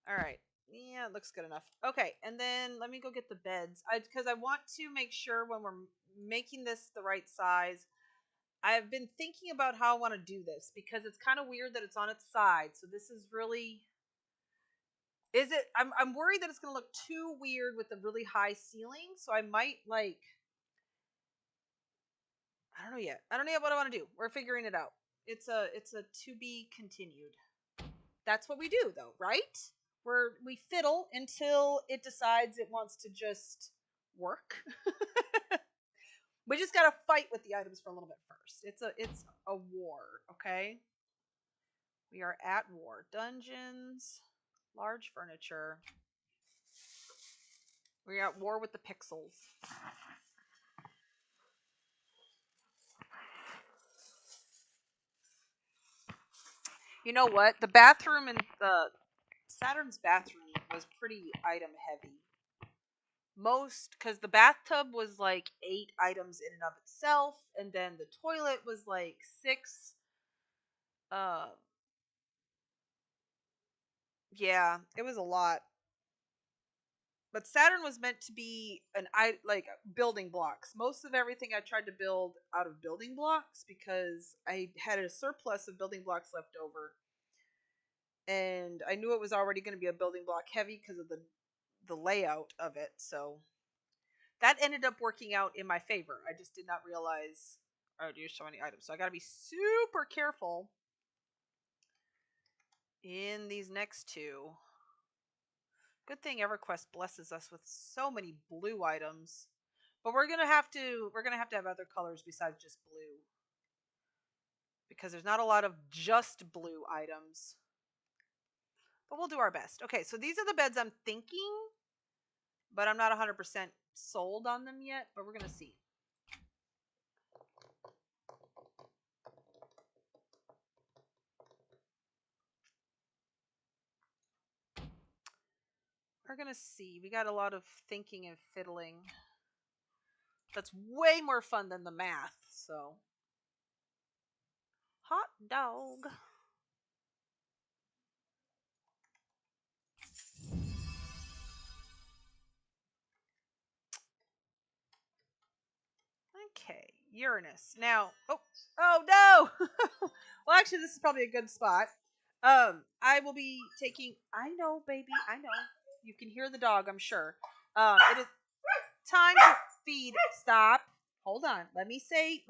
All right. Yeah, it looks good enough. Okay, and then let me go get the beds. Because I want to make sure when we're making this the right size. I've been thinking about how I want to do this because it's kind of weird that it's on its side. So this is really, is it? I'm worried that it's going to look too weird with a really high ceiling. So I might I don't know yet. I don't know yet what I want to do. We're figuring it out. It's a to be continued. That's what we do though, right? We fiddle until it decides it wants to just work. We just gotta fight with the items for a little bit first. It's a war, okay? We are at war. Dungeons, large furniture. We're at war with the pixels. You know what? The bathroom in the Saturn's bathroom was pretty item heavy. Because the bathtub was like 8 items in and of itself, and then the toilet was like 6. Uh, yeah, it was a lot. But Saturn was meant to be like building blocks. Most of everything I tried to build out of building blocks because I had a surplus of building blocks left over, and I knew it was already going to be a building block heavy because of the layout of it. So that ended up working out in my favor. I just did not realize I would use so many items. So I got to be super careful in these next two. Good thing EverQuest blesses us with so many blue items. But we're gonna have to have other colors besides just blue. Because there's not a lot of just blue items. But we'll do our best. Okay, so these are the beds I'm thinking, but I'm not 100% sold on them yet, but we're gonna see. We're gonna see. We got a lot of thinking and fiddling. That's way more fun than the math, so. Hot dog. Okay, Uranus. Now, oh no! Well, actually, this is probably a good spot. I will be taking. I know, baby. I know. You can hear the dog. I'm sure. It is time to feed. Stop. Hold on. Let me say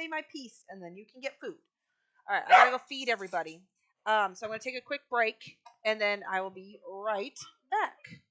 my piece, and then you can get food. All right. I gotta go feed everybody. So I'm gonna take a quick break, and then I will be right back.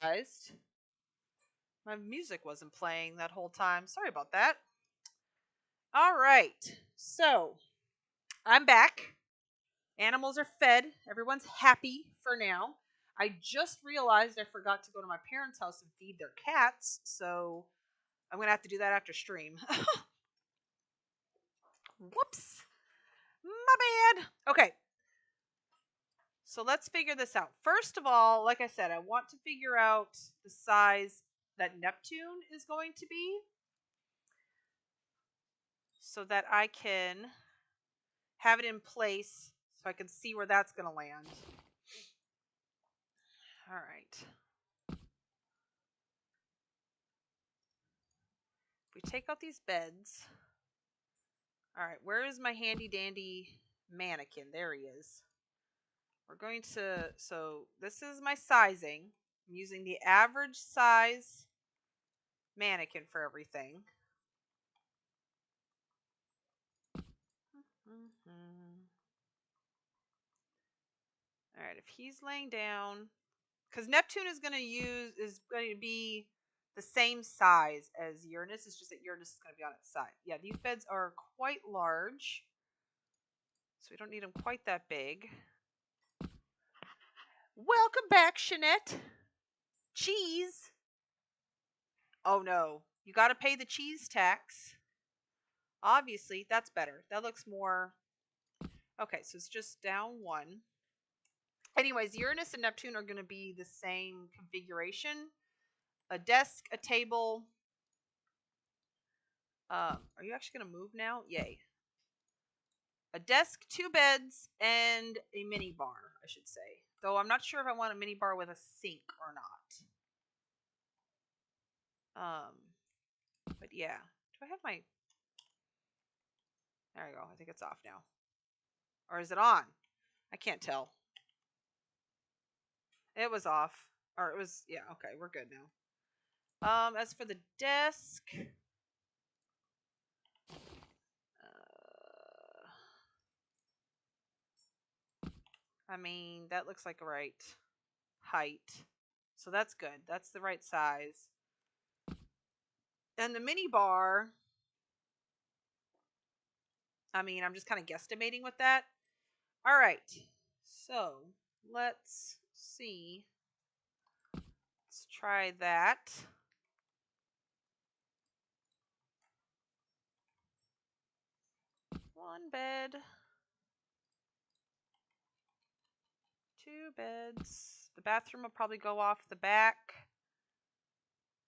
My music wasn't playing that whole time. Sorry about that. All right. So I'm back. Animals are fed. Everyone's happy for now. I just realized I forgot to go to my parents' house and feed their cats. So I'm going to have to do that after stream. Whoops. My bad. Okay. So let's figure this out. First of all, like I said, I want to figure out the size that Neptune is going to be so that I can have it in place so I can see where that's going to land. All right. If we take out these beds. All right, where is my handy dandy mannequin? There he is. We're going to, so this is my sizing. I'm using the average size mannequin for everything. All right, if he's laying down, because Neptune is going to be the same size as Uranus. It's just that Uranus is going to be on its side. Yeah, these beds are quite large, so we don't need them quite that big. Welcome back, Shanette. Cheese. Oh no, you got to pay the cheese tax. Obviously, that's better. That looks more. Okay, so it's just down one. Anyways, Uranus and Neptune are going to be the same configuration. A desk, a table. Are you actually going to move now? Yay. A desk, two beds, and a mini bar, I should say. Though I'm not sure if I want a mini bar with a sink or not. But yeah. Do I have my... There we go. I think it's off now. Or is it on? I can't tell. It was off. Or it was... Yeah, okay. We're good now. As for the desk... I mean, that looks like a right height. So that's good. That's the right size. And the mini bar... I mean, I'm just kind of guesstimating with that. All right. So, let's see. Let's try that. One bed. Two beds. The bathroom will probably go off the back.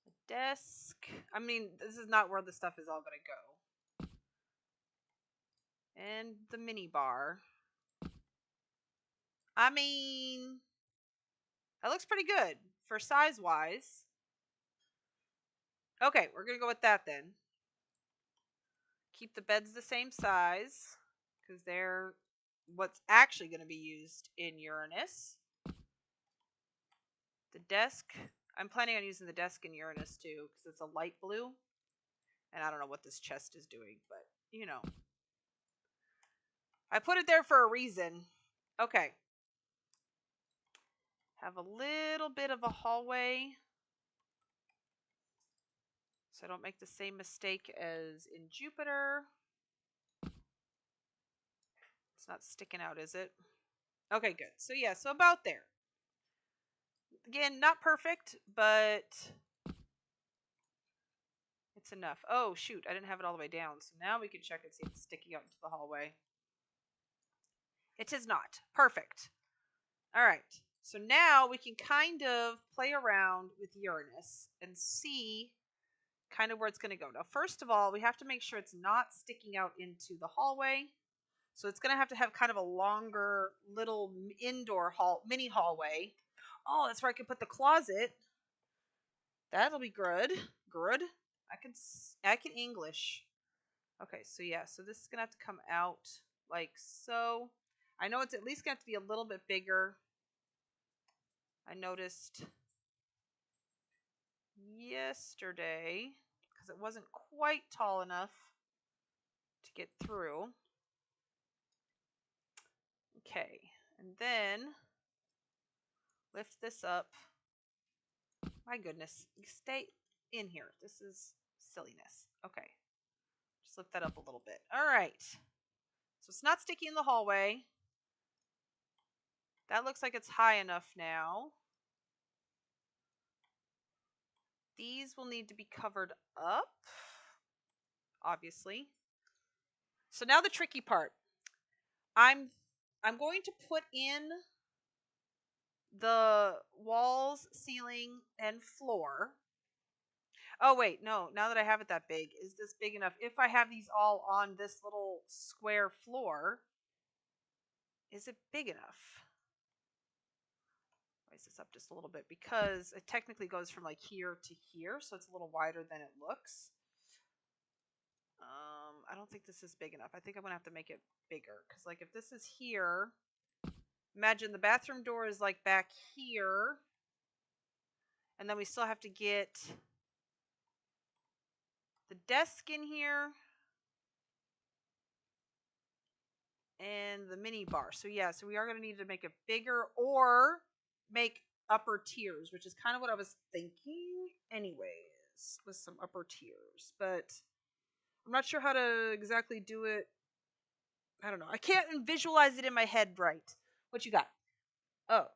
The desk. I mean, this is not where the stuff is all going to go. And the mini bar. I mean, that looks pretty good for size-wise. Okay, we're going to go with that then. Keep the beds the same size because they're what's actually going to be used in Uranus. The desk, I'm planning on using the desk in Uranus too because it's a light blue. And I don't know what this chest is doing, but you know. I put it there for a reason. Okay. Have a little bit of a hallway so I don't make the same mistake as in Jupiter. It's not sticking out, is it? Okay, good. So yeah, so about there. Again, not perfect, but it's enough. Oh, shoot. I didn't have it all the way down. So now we can check and see if it's sticking out into the hallway. It is not. Perfect. All right. So now we can kind of play around with Uranus and see kind of where it's going to go. Now, first of all, we have to make sure it's not sticking out into the hallway. So it's going to have kind of a longer little indoor mini hallway. Oh, that's where I can put the closet. That'll be good. Good. I can English. Okay, so yeah, so this is going to have to come out like so. I know it's at least going to have to be a little bit bigger. I noticed yesterday because it wasn't quite tall enough to get through. Okay, and then lift this up My goodness. You stay in here. This is silliness. Okay. Just lift that up a little bit. All right. So it's not sticky in the hallway. That looks like it's high enough now. These will need to be covered up, obviously. So now the tricky part. I'm going to put in the walls, ceiling, and floor. Oh wait, no. Now that I have it that big, is this big enough? If I have these all on this little square floor, is it big enough? Raise this up just a little bit because it technically goes from like here to here, so it's a little wider than it looks. I don't think this is big enough. I think I'm gonna have to make it bigger because, like, if this is here, imagine the bathroom door is like back here, and then we still have to get the desk in here and the mini bar. So yeah, so we are gonna need to make it bigger or make upper tiers, which is kind of what I was thinking anyways, with some upper tiers, but I'm not sure how to exactly do it. I don't know. I can't visualize it in my head right. What you got? Oh.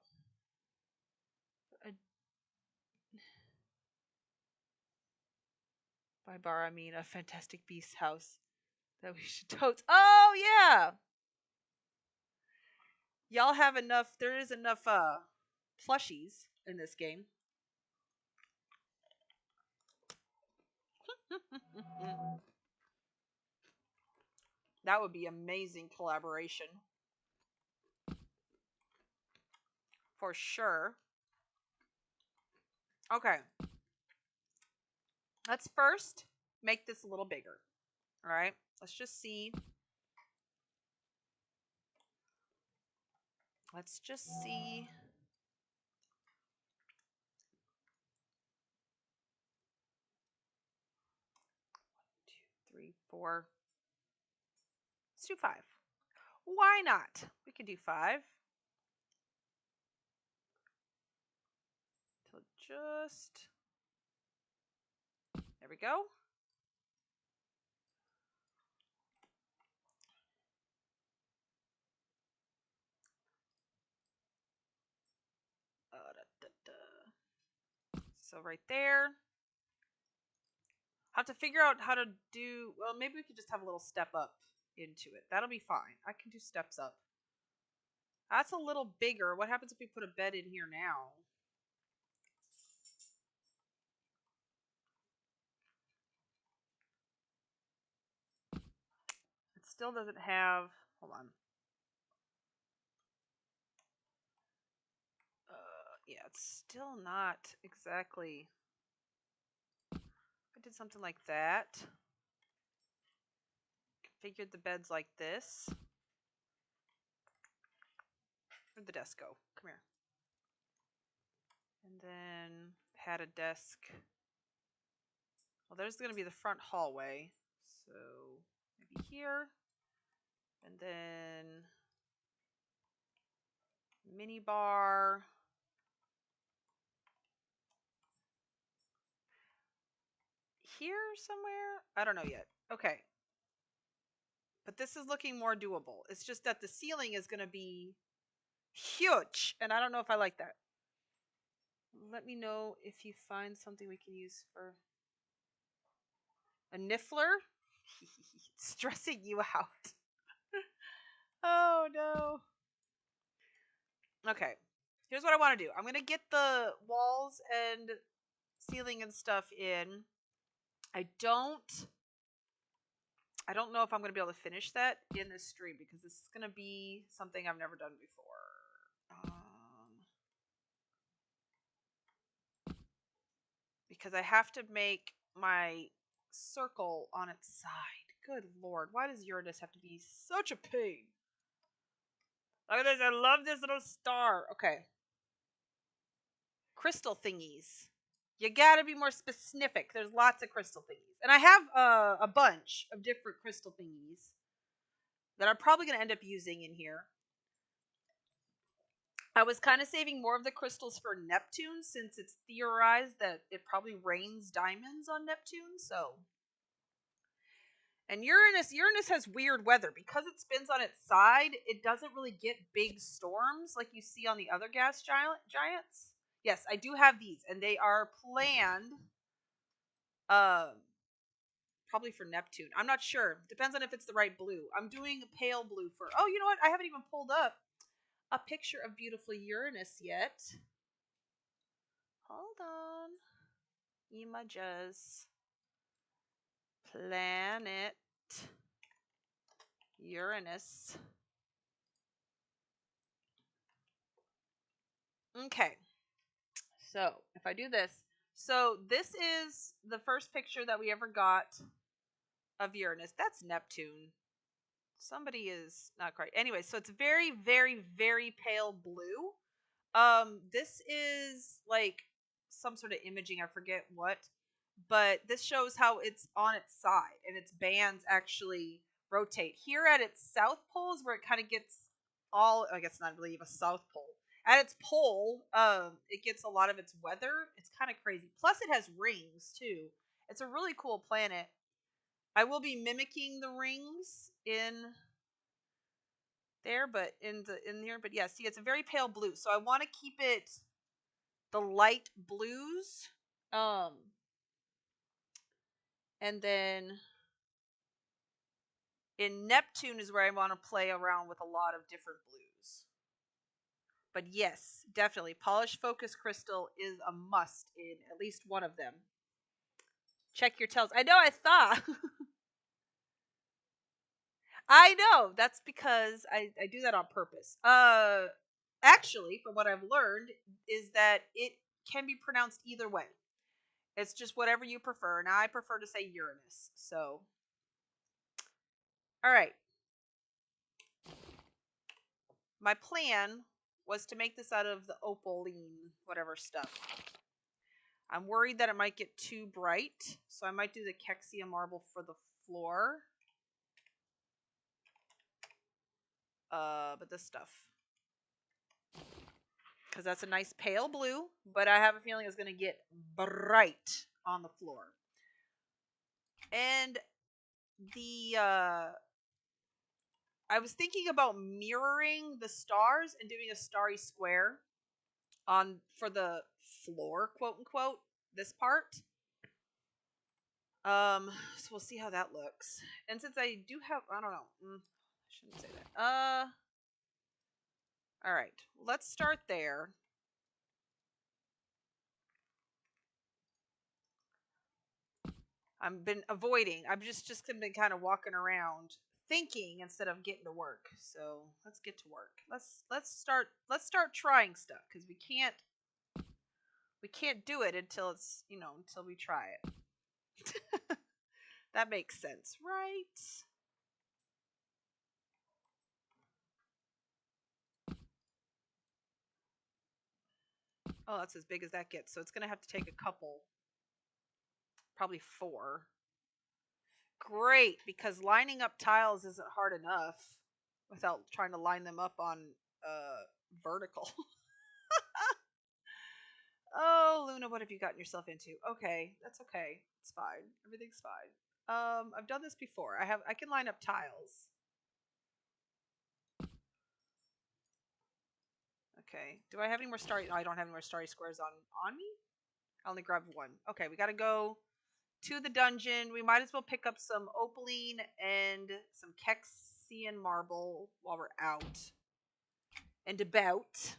By bar, I mean a Fantastic Beasts house that we should totes. Oh, yeah! Y'all have enough. There is enough plushies in this game. That would be amazing collaboration. For sure. Okay. Let's first make this a little bigger. All right. Let's just see. Let's just see. 1, 2, 3, 4. Let's do 5. Why not? We can do 5. So just. There we go. So right there. Have to figure out how to do. Well, maybe we could just have a little step up into it. That'll be fine. I can do steps up. That's a little bigger. What happens if we put a bed in here now? It still doesn't have. Hold on. Yeah, it's still not exactly. I did something like that. Configured the beds like this. Where'd the desk go? Come here. And then had a desk. Well, there's going to be the front hallway. So maybe here. And then mini bar. Here somewhere? I don't know yet. Okay. But this is looking more doable. It's just that the ceiling is going to be huge. And I don't know if I like that. Let me know if you find something we can use for a niffler. Stressing you out. Oh, no. Okay. Here's what I want to do. I'm going to get the walls and ceiling and stuff in. I don't know if I'm going to be able to finish that in this stream because this is going to be something I've never done before. Because I have to make my circle on its side. Good lord, why does Uranus have to be such a pain? Look at this, I love this little star. Okay. Crystal thingies. You gotta be more specific. There's lots of crystal thingies. And I have a bunch of different crystal thingies that I'm probably going to end up using in here. I was kind of saving more of the crystals for Neptune since it's theorized that it probably rains diamonds on Neptune, so. And Uranus has weird weather. Because it spins on its side, it doesn't really get big storms like you see on the other gas giants. Yes, I do have these, and they are planned probably for Neptune. I'm not sure. Depends on if it's the right blue. I'm doing a pale blue for... Oh, you know what? I haven't even pulled up a picture of beautiful Uranus yet. Hold on. Images. Planet Uranus. Okay. So, if I do this. So, this is the first picture that we ever got of Uranus. That's Neptune. Somebody is not quite. Anyway, so it's very, very, very pale blue. This is like some sort of imaging, I forget what, but this shows how it's on its side and its bands actually rotate. Here at its south pole is where it kind of gets all, I guess not really a south pole. At its pole, it gets a lot of its weather. It's kind of crazy. Plus it has rings too. It's a really cool planet. I will be mimicking the rings in there, but in here, but yeah, see, it's a very pale blue. So I want to keep it the light blues. And then in Neptune is where I want to play around with a lot of different blues. But yes, definitely, polished focus crystal is a must in at least one of them. Check your tells. I know, I thought. I know, that's because I do that on purpose. Actually, from what I've learned, is that it can be pronounced either way. It's just whatever you prefer. Now, I prefer to say Uranus. So, all right. My plan was to make this out of the opaline, whatever stuff. I'm worried that it might get too bright, so I might do the Kexia marble for the floor. But this stuff. Because that's a nice pale blue, but I have a feeling it's going to get bright on the floor. And I was thinking about mirroring the stars and doing a starry square for the floor, quote unquote, this part. So we'll see how that looks. And since I do have, I don't know, I shouldn't say that. All right, let's start there. I've been avoiding. I've just been kind of walking around thinking instead of getting to work. So let's get to work. Let's start trying stuff because we can't do it until it's until we try it. That makes sense, right? Oh, that's as big as that gets. So it's gonna have to take a couple, probably 4. Great, because lining up tiles isn't hard enough without trying to line them up on vertical. Oh, Luna, what have you gotten yourself into? Okay, that's okay. It's fine. Everything's fine. I've done this before. I can line up tiles. Okay. Do I have any more starry? No, I don't have any more starry squares on me. I only grabbed one. Okay, we got to go to the dungeon. We might as well pick up some opaline and some Kexian marble while we're out and about.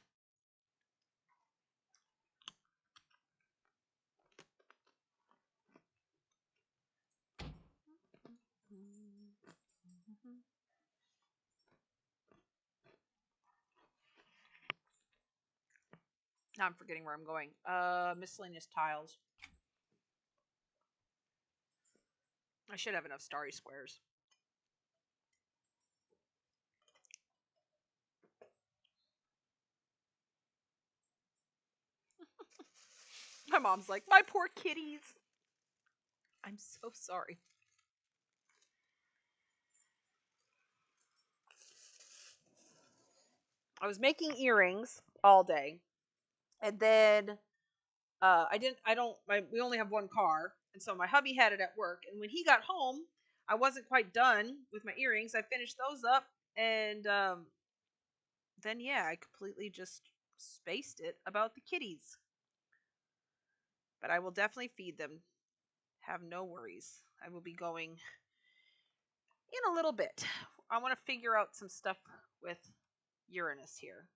Now I'm forgetting where I'm going. Miscellaneous tiles. I should have enough starry squares. My mom's like, my poor kitties. I'm so sorry. I was making earrings all day. And then we only have one car. And so my hubby had it at work. And when he got home, I wasn't quite done with my earrings. I finished those up. And then, yeah, I completely just spaced it about the kitties. But I will definitely feed them. Have no worries. I will be going in a little bit. I want to figure out some stuff with Uranus here.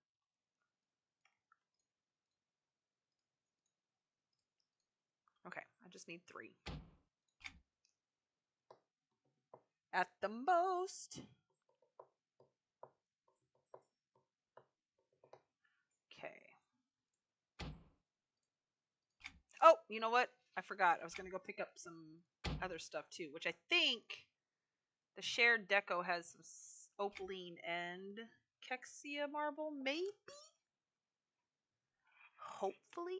Okay, I just need 3. At the most. Okay. Oh, you know what? I forgot. I was going to go pick up some other stuff too, which I think the shared deco has some opaline and Kexia marble, maybe? Hopefully.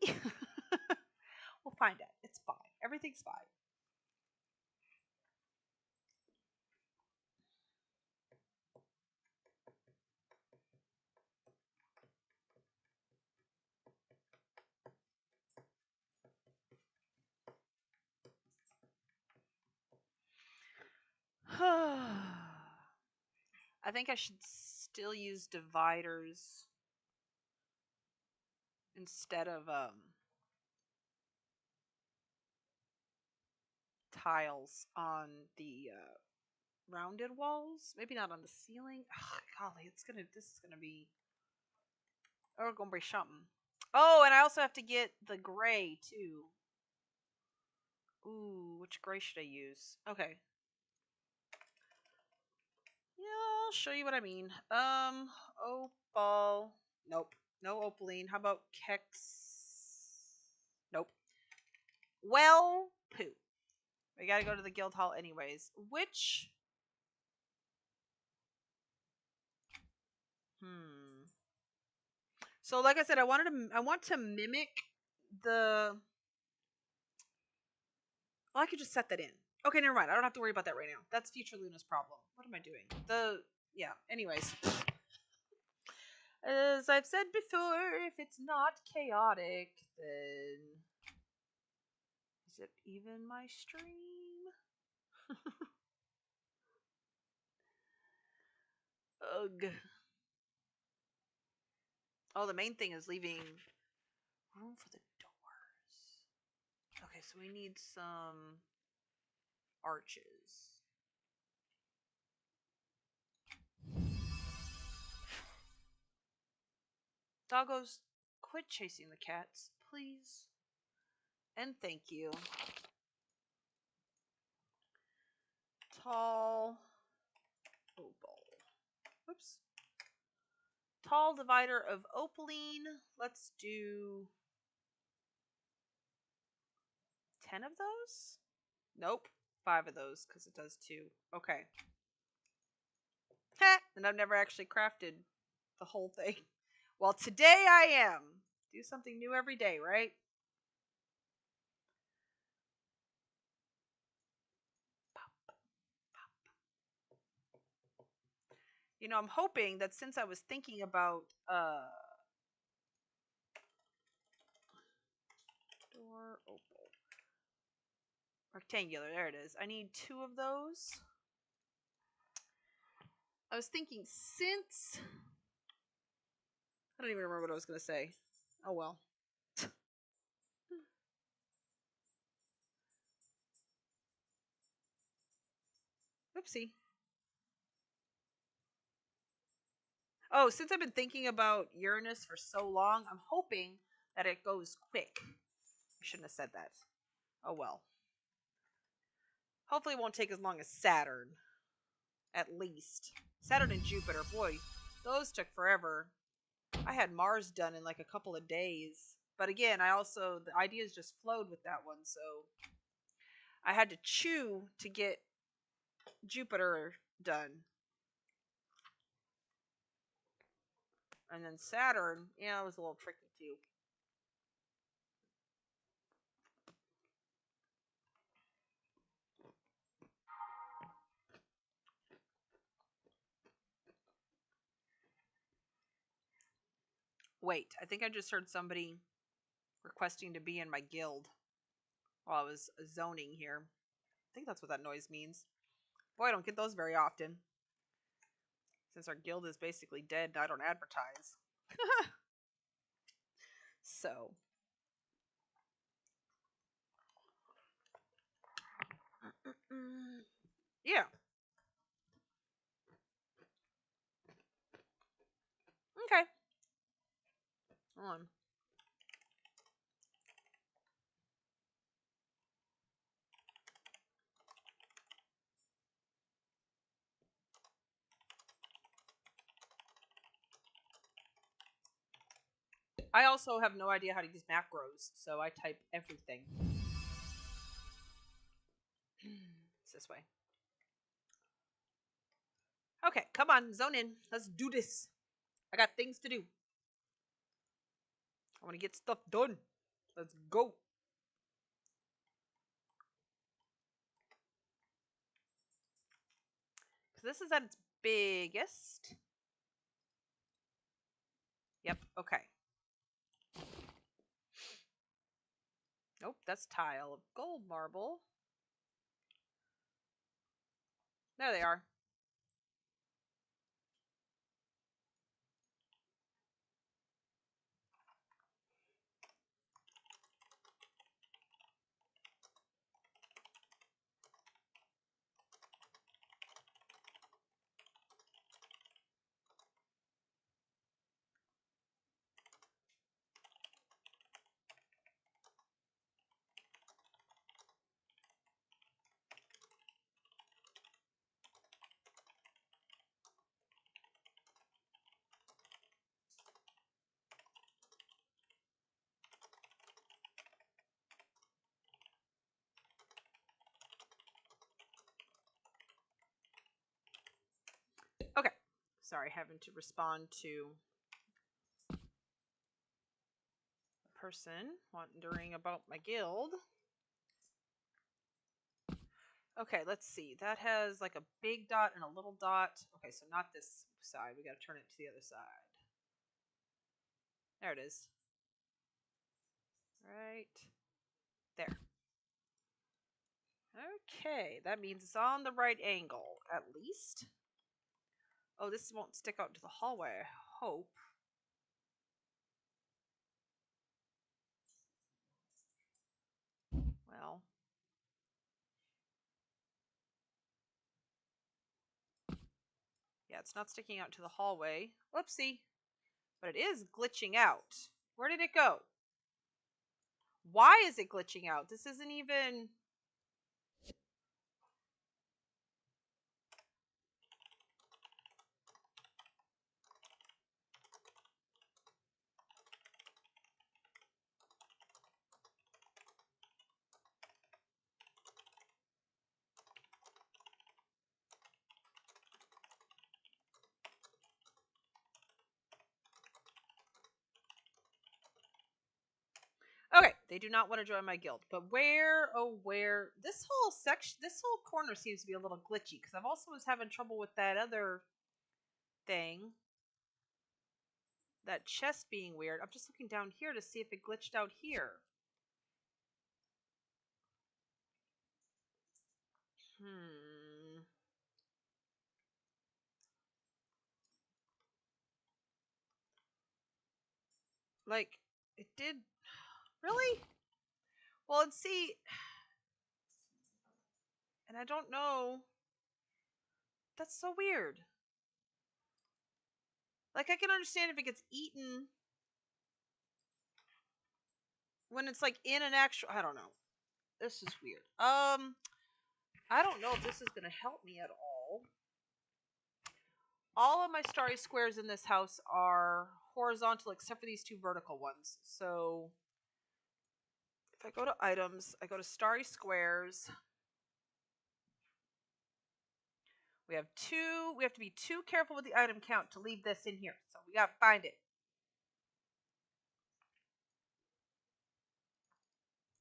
We'll find out. It's fine. Everything's fine. I think I should still use dividers instead of tiles on the rounded walls. Maybe not on the ceiling. Oh, golly, this is gonna be gonna be something. Oh, and I also have to get the gray too. Ooh, which gray should I use? Okay. Yeah, I'll show you what I mean. Opal. Nope. No opaline. How about Kex? Nope. Well, poo. We gotta go to the guild hall anyways. Which? So, like I said, I want to mimic the. Well, I could just set that in. Okay, never mind. I don't have to worry about that right now. That's future Luna's problem. What am I doing? Yeah. Anyways, as I've said before, if it's not chaotic, then is it even my stream? Ugh. Oh, the main thing is leaving room for the doors. Okay, so we need some arches. Doggos, quit chasing the cats, please. And thank you. Tall opal. Whoops. Tall divider of opaline. Let's do 10 of those? Nope. 5 of those, because it does 2. Okay. Ha! And I've never actually crafted the whole thing. Well, today I am. Do something new every day, right? You know, I'm hoping that since I was thinking about door opal. Rectangular, there it is. I need 2 of those. I was thinking since I don't even remember what I was going to say. Oh well. Oopsie. Oh, since I've been thinking about Uranus for so long, I'm hoping that it goes quick. I shouldn't have said that. Oh well. Hopefully it won't take as long as Saturn. At least. Saturn and Jupiter, boy, those took forever. I had Mars done in like a couple of days. But again, the ideas just flowed with that one, so I had to chew to get Jupiter done. And then Saturn, yeah, it was a little tricky too. wait. I think I just heard somebody requesting to be in my guild while I was zoning here. I think that's what that noise means. Boy, I don't get those very often. Since our guild is basically dead and I don't advertise. So. Yeah. Okay. Hold on. I also have no idea how to use macros, so I type everything. It's this way. Okay, come on, zone in. Let's do this. I got things to do. I want to get stuff done. Let's go. Because this is at its biggest. Yep, okay. Nope, that's tile of gold marble. There they are. Okay. Sorry, having to respond to a person wondering about my guild. Okay, let's see. That has like a big dot and a little dot. Okay, so not this side. We got to turn it to the other side. There it is. Right there. Okay, that means it's on the right angle, at least. Oh, this won't stick out to the hallway, I hope. Well. Yeah, it's not sticking out to the hallway. Whoopsie. But it is glitching out. Where did it go? Why is it glitching out? This isn't even... Okay, they do not want to join my guild. But where, oh where, this whole section, this whole corner seems to be a little glitchy. Because I've also was having trouble with that other thing. That chest being weird. I'm just looking down here to see if it glitched out here. Like, it did... Really? Well, and see... And I don't know... That's so weird. Like, I can understand if it gets eaten when it's, like, in an actual... I don't know. This is weird. I don't know if this is going to help me at all. All of my starry squares in this house are horizontal except for these two vertical ones. So, if I go to items, I go to starry squares... We have to be too careful with the item count to leave this in here. So we gotta find it.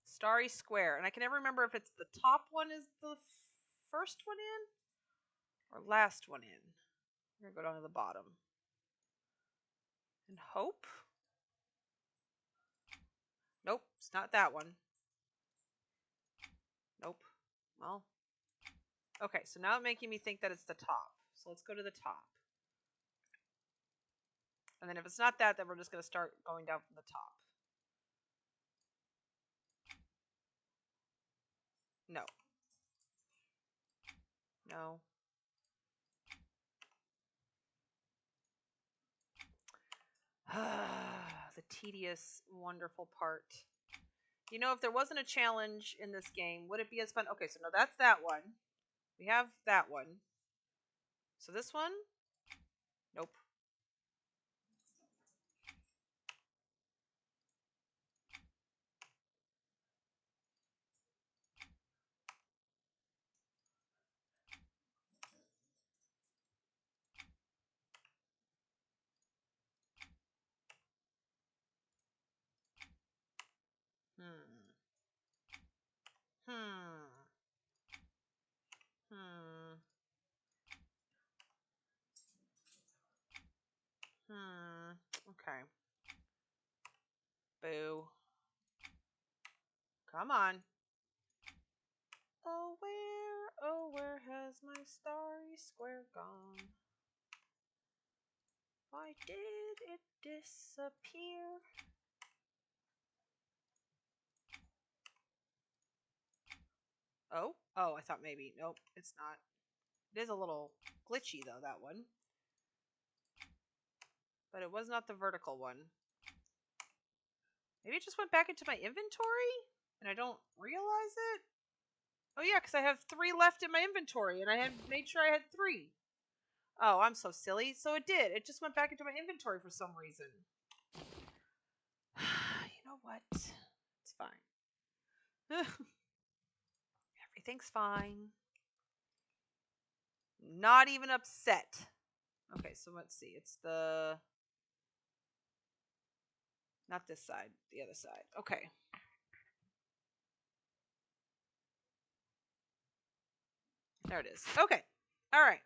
Starry square. And I can never remember if it's the top one is the first one in or last one in. We're gonna go down to the bottom. And hope. Nope, it's not that one. Nope. Well, okay, so now it's making me think that it's the top. So let's go to the top. And then if it's not that, then we're just going to start going down from the top. No. No. The tedious, wonderful part. You know, if there wasn't a challenge in this game, would it be as fun? Okay, so no, that's that one. We have that one. So this one? Nope. Hmm. Hmm. Hmm. Hmm. Okay. Boo. Come on. Oh, where has my starry square gone? Why did it disappear? Oh? Oh, I thought maybe. Nope, it's not. It is a little glitchy, though, that one. But it was not the vertical one. Maybe it just went back into my inventory? And I don't realize it? Oh, yeah, because I have 3 left in my inventory, and I had made sure I had 3. Oh, I'm so silly. So it did. It just went back into my inventory for some reason. You know what? It's fine. Everything's fine. Not even upset. Okay, so let's see. It's the... Not this side. The other side. Okay. There it is. Okay. All right.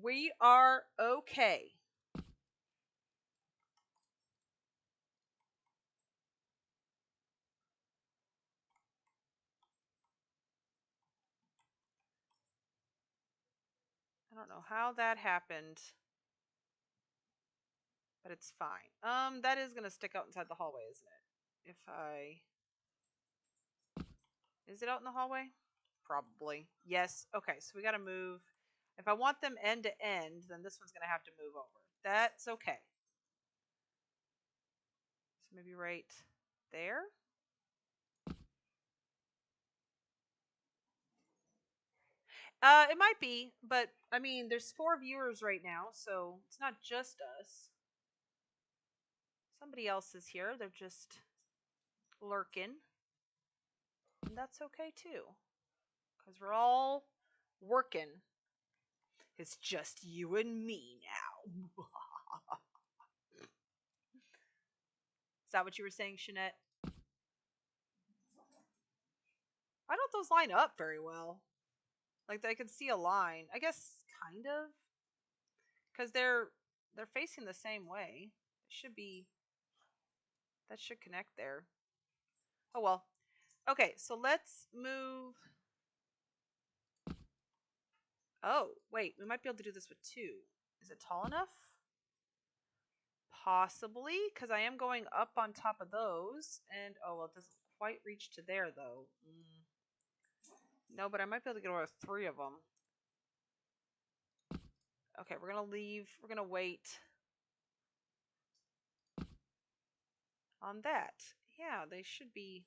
We are okay. I don't know how that happened, but it's fine. That is gonna stick out inside the hallway, isn't it? If I... Is it out in the hallway? Probably. Yes. Okay, so we gotta move. If I want them end to end, then this one's gonna have to move over. That's okay. So maybe right there? It might be, but I mean, there's 4 viewers right now, so it's not just us. Somebody else is here. They're just lurking. And that's okay too. Because we're all working. It's just you and me now. Is that what you were saying, Shanette? Why don't those line up very well? Like I can see a line. I guess kind of. Because they're facing the same way. It should be... That should connect there. Oh well. Okay, so let's move... Oh, wait. We might be able to do this with 2. Is it tall enough? Possibly, because I am going up on top of those. And, oh, well, it doesn't quite reach to there, though. No, but I might be able to get over 3 of them. Okay, we're going to leave. We're going to wait on that. Yeah, they should be...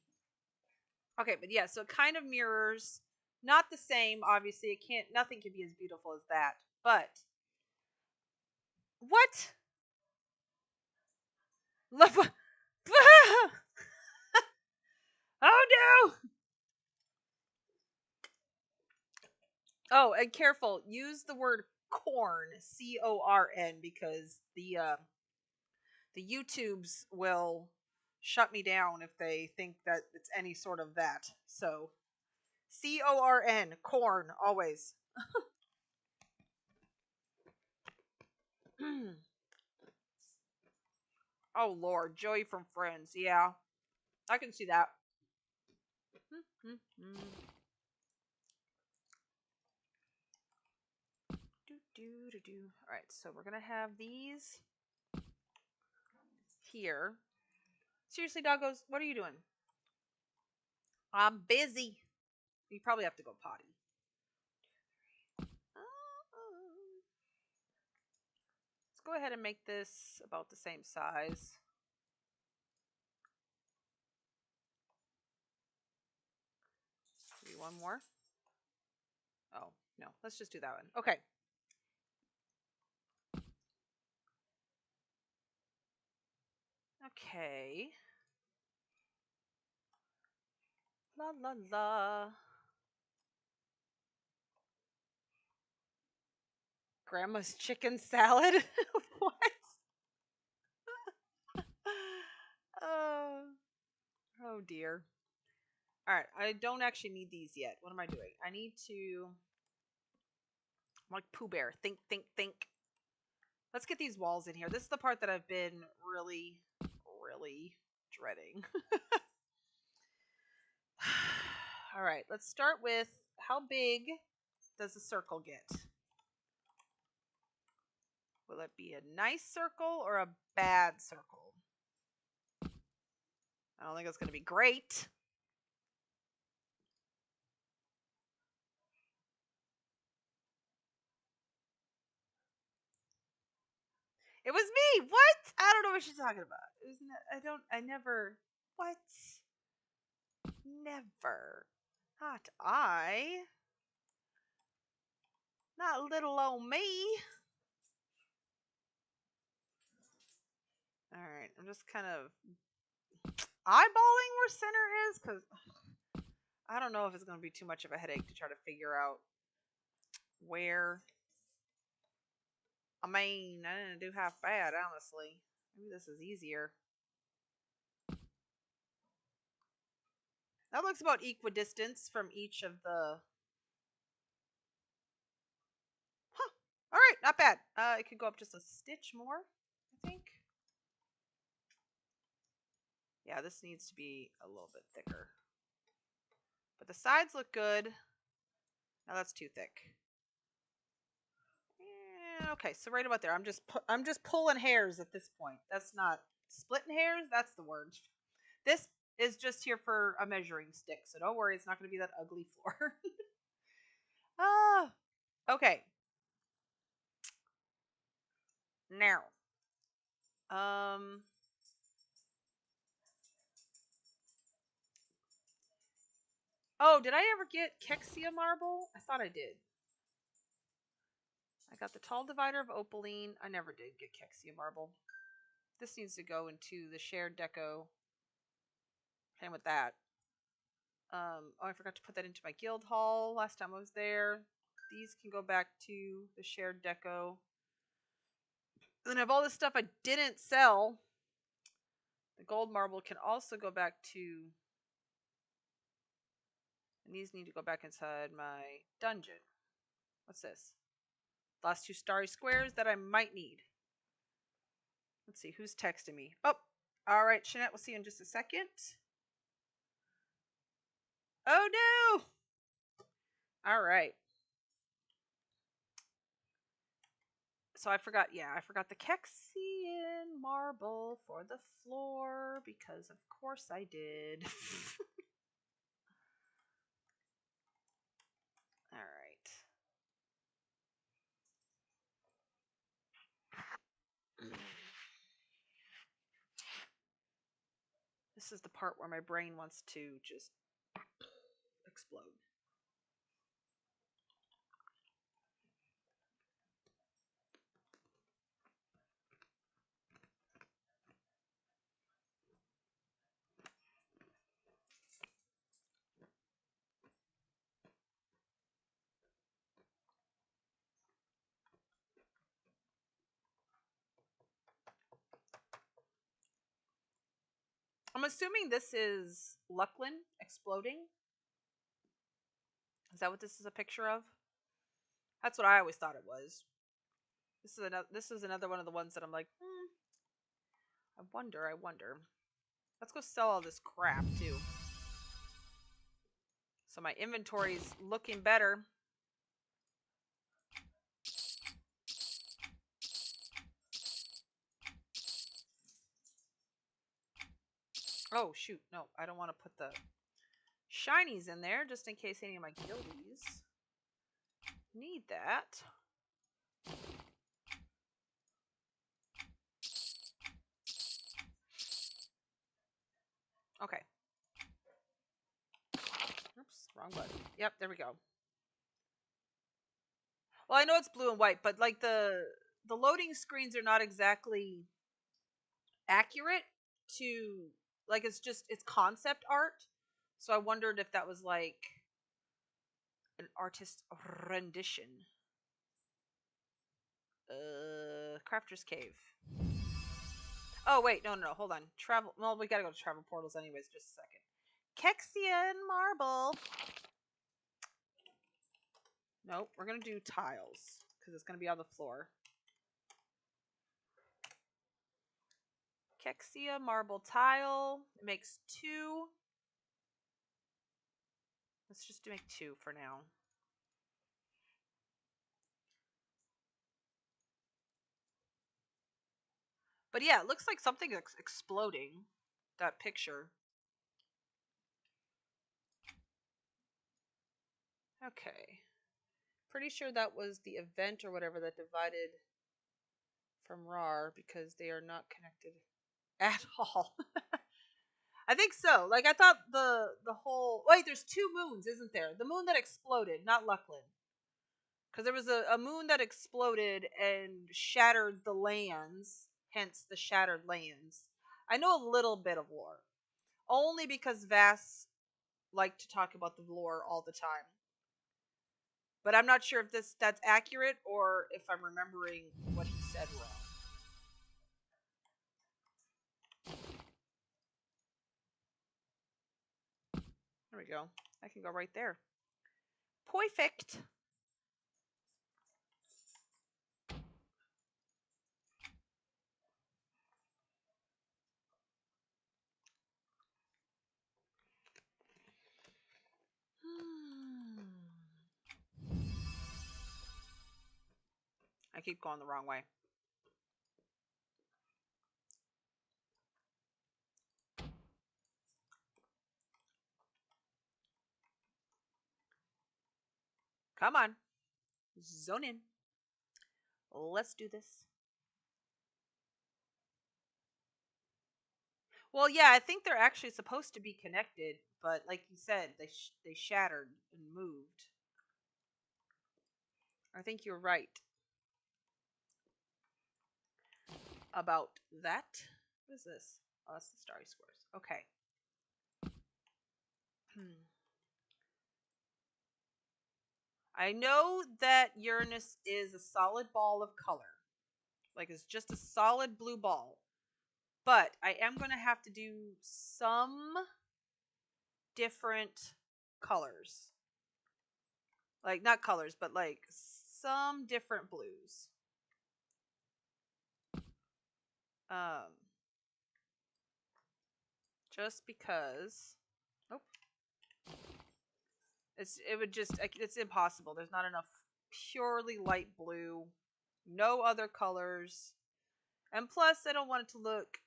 Okay, but yeah, so it kind of mirrors... Not the same, obviously. It can't... Nothing can be as beautiful as that. But... What? Oh, no! Oh, and careful. Use the word corn, CORN, because the YouTubes will shut me down if they think that it's any sort of that. So, CORN, corn, always. Oh Lord, Joey from Friends, yeah. I can see that. All right, so we're gonna have these here. Seriously, doggos, what are you doing? I'm busy. You probably have to go potty. Let's go ahead and make this about the same size. Maybe one more. Oh, no. Let's just do that one. Okay. Okay. La la la. Grandma's chicken salad? What? Oh. Oh dear. Alright, I don't actually need these yet. What am I doing? I need to... I'm like Pooh Bear. Think, think, think. Let's get these walls in here. This is the part that I've been really, really dreading. Alright, let's start with how big does the circle get? Will it be a nice circle or a bad circle? I don't think it's going to be great. It was me. What? I don't know what she's talking about. I never. What? Never. Not I. Not little old me. Alright, I'm just kind of eyeballing where center is because I don't know if it's going to be too much of a headache to try to figure out where. I mean, I didn't do half bad, honestly. Maybe this is easier. That looks about equidistant from each of the... Huh. Alright, not bad. It could go up just a stitch more, I think. Yeah, this needs to be a little bit thicker. But the sides look good. Now that's too thick. Yeah, okay, so right about there. I'm just pulling hairs at this point. That's not splitting hairs. That's the word. This is just here for a measuring stick, so don't worry. It's not going to be that ugly floor. Okay. Now, oh, did I ever get Kexia marble? I thought I did. I got the tall divider of opaline. I never did get Kexia marble. This needs to go into the shared deco. Same with that. Oh, I forgot to put that into my guild hall last time I was there. These can go back to the shared deco. Then I have all this stuff I didn't sell. The gold marble can also go back to... And these need to go back inside my dungeon. What's this? Last two starry squares that I might need. Let's see, who's texting me? Oh, all right, Jeanette, we'll see you in just a second. Oh, no! All right. So I forgot the Kexian marble for the floor because of course I did. All right. This is the part where my brain wants to just explode. I'm assuming this is Lucklin exploding. Is that what this is a picture of? That's what I always thought it was. This is another one of the ones that I'm like, I wonder. Let's go sell all this crap too. So my inventory's looking better. Oh, shoot. No, I don't want to put the shinies in there just in case any of my guildies need that. Okay. Oops, wrong button. Yep, there we go. Well, I know it's blue and white, but like the loading screens are not exactly accurate to, like, it's concept art. So I wondered if that was like an artist rendition. Crafter's Cave. Oh wait, no, hold on. Travel. Well, we gotta go to travel portals anyways. Just a second. Kexian marble. Nope, we're gonna do tiles because it's gonna be on the floor. Kexia marble tile. It makes 2. Let's just make 2 for now. But yeah, it looks like something exploding. That picture. Okay. Pretty sure that was the event or whatever that divided from RAR because they are not connected at all. I think so. Like, I thought the whole... Wait, there's 2 moons, isn't there? The moon that exploded, not Luckland. Because there was a moon that exploded and shattered the lands, hence the Shattered Lands. I know a little bit of lore. Only because Vass liked to talk about the lore all the time. But I'm not sure if that's accurate or if I'm remembering what he said wrong. There we go. I can go right there. Perfect. I keep going the wrong way. Come on. Zone in. Let's do this. Well, yeah, I think they're actually supposed to be connected, but like you said, they shattered and moved. I think you're right about that. What is this? Oh, that's the starry squares. Okay. I know that Uranus is a solid ball of color. Like, it's just a solid blue ball. But I am going to have to do some different colors. Like, not colors, but like some different blues. Just because. Nope. It's impossible. There's not enough purely light blue. No other colors. And plus, I don't want it to look,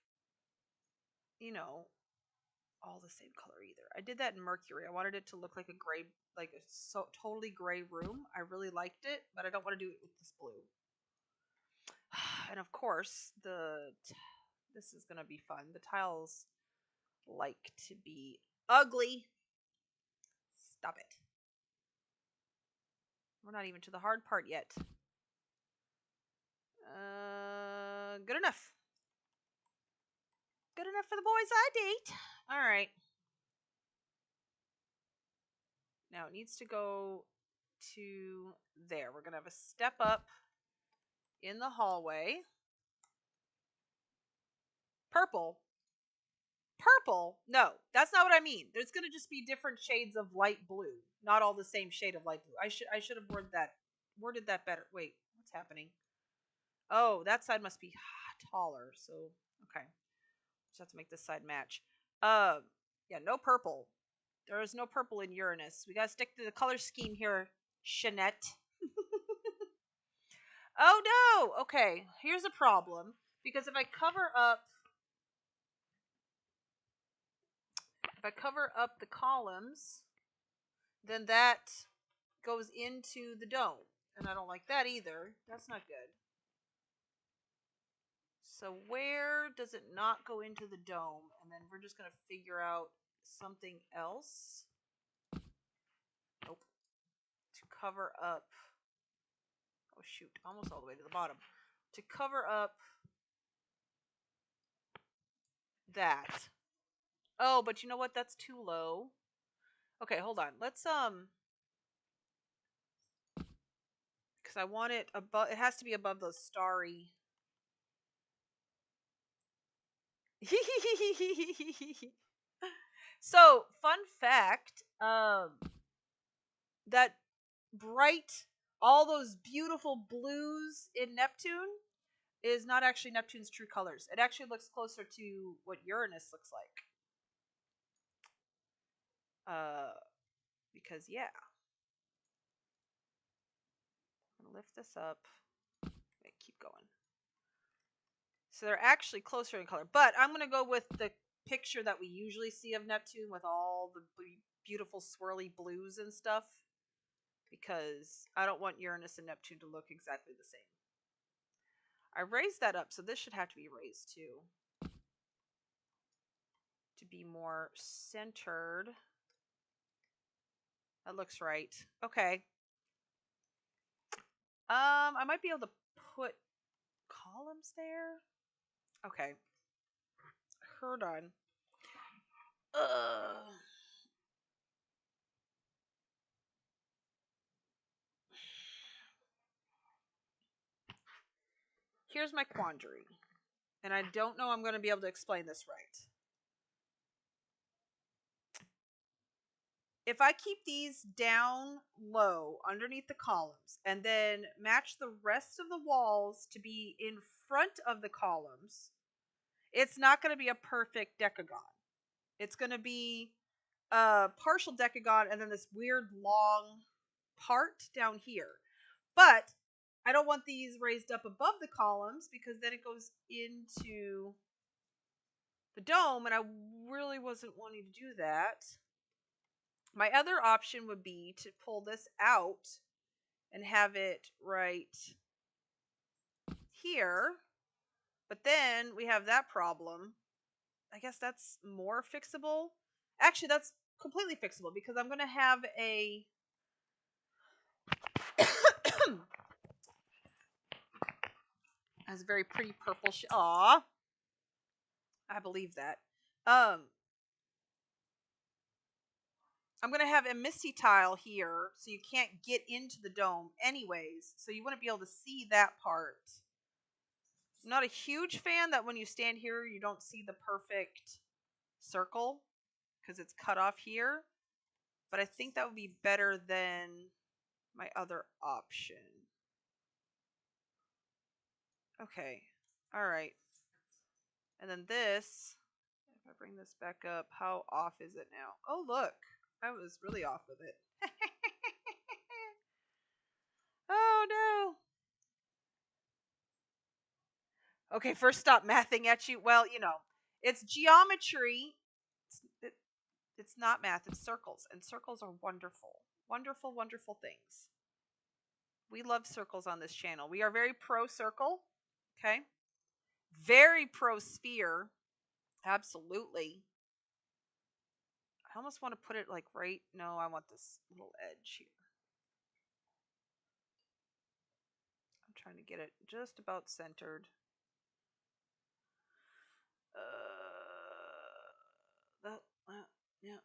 all the same color either. I did that in Mercury. I wanted it to look like a gray, like a totally gray room. I really liked it, but I don't want to do it with this blue. And of course, this is going to be fun. The tiles like to be ugly. Stop it. We're not even to the hard part yet. Good enough. Good enough for the boys I date. All right. Now it needs to go to there. We're going to have a step up in the hallway. Purple. Purple? No, that's not what I mean. There's going to just be different shades of light blue, not all the same shade of light blue. I should have worded that better. Wait, what's happening? Oh, that side must be taller. So, okay. Just have to make this side match. Yeah, no purple. There is no purple in Uranus. We gotta stick to the color scheme here, Shanette. Oh no! Okay, here's a problem. Because if I cover up the columns, then that goes into the dome. And I don't like that either. That's not good. So where does it not go into the dome? And then we're just going to figure out something else. Nope. To cover up. Oh shoot, almost all the way to the bottom. To cover up that. Oh, but you know what? That's too low. Okay, hold on. Let's because I want it above. It has to be above those starry. So, fun fact, that bright, all those beautiful blues in Neptune is not actually Neptune's true colors. It actually looks closer to what Uranus looks like. Because yeah, I'm gonna lift this up. Wait, keep going. So they're actually closer in color, but I'm gonna go with the picture that we usually see of Neptune with all the beautiful swirly blues and stuff, because I don't want Uranus and Neptune to look exactly the same. I raised that up, so this should have to be raised too, to be more centered. That looks right. Okay. I might be able to put columns there. Okay. Hold on. Here's my quandary, and I don't know I'm going to be able to explain this right. If I keep these down low underneath the columns and then match the rest of the walls to be in front of the columns, it's not going to be a perfect decagon. It's going to be a partial decagon and then this weird long part down here. But I don't want these raised up above the columns because then it goes into the dome, and I really wasn't wanting to do that. My other option would be to pull this out and have it right here. But then we have that problem. I guess that's more fixable. Actually, that's completely fixable because I'm going to have a has a very pretty purple Aw. I believe that. I'm going to have a misty tile here, so you can't get into the dome anyways, so you wouldn't be able to see that part. I'm not a huge fan that when you stand here, you don't see the perfect circle, because it's cut off here, but I think that would be better than my other option. Okay, alright. And then this, if I bring this back up, how off is it now? Oh, look, I was really off with it. Oh, no. Okay, first stop mathing at you. Well, it's geometry. It's not math, it's circles. And circles are wonderful. Wonderful, wonderful things. We love circles on this channel. We are very pro circle. Okay. Very pro sphere. Absolutely. I almost want to put it like right. No, I want this little edge here. I'm trying to get it just about centered. Yeah, yeah,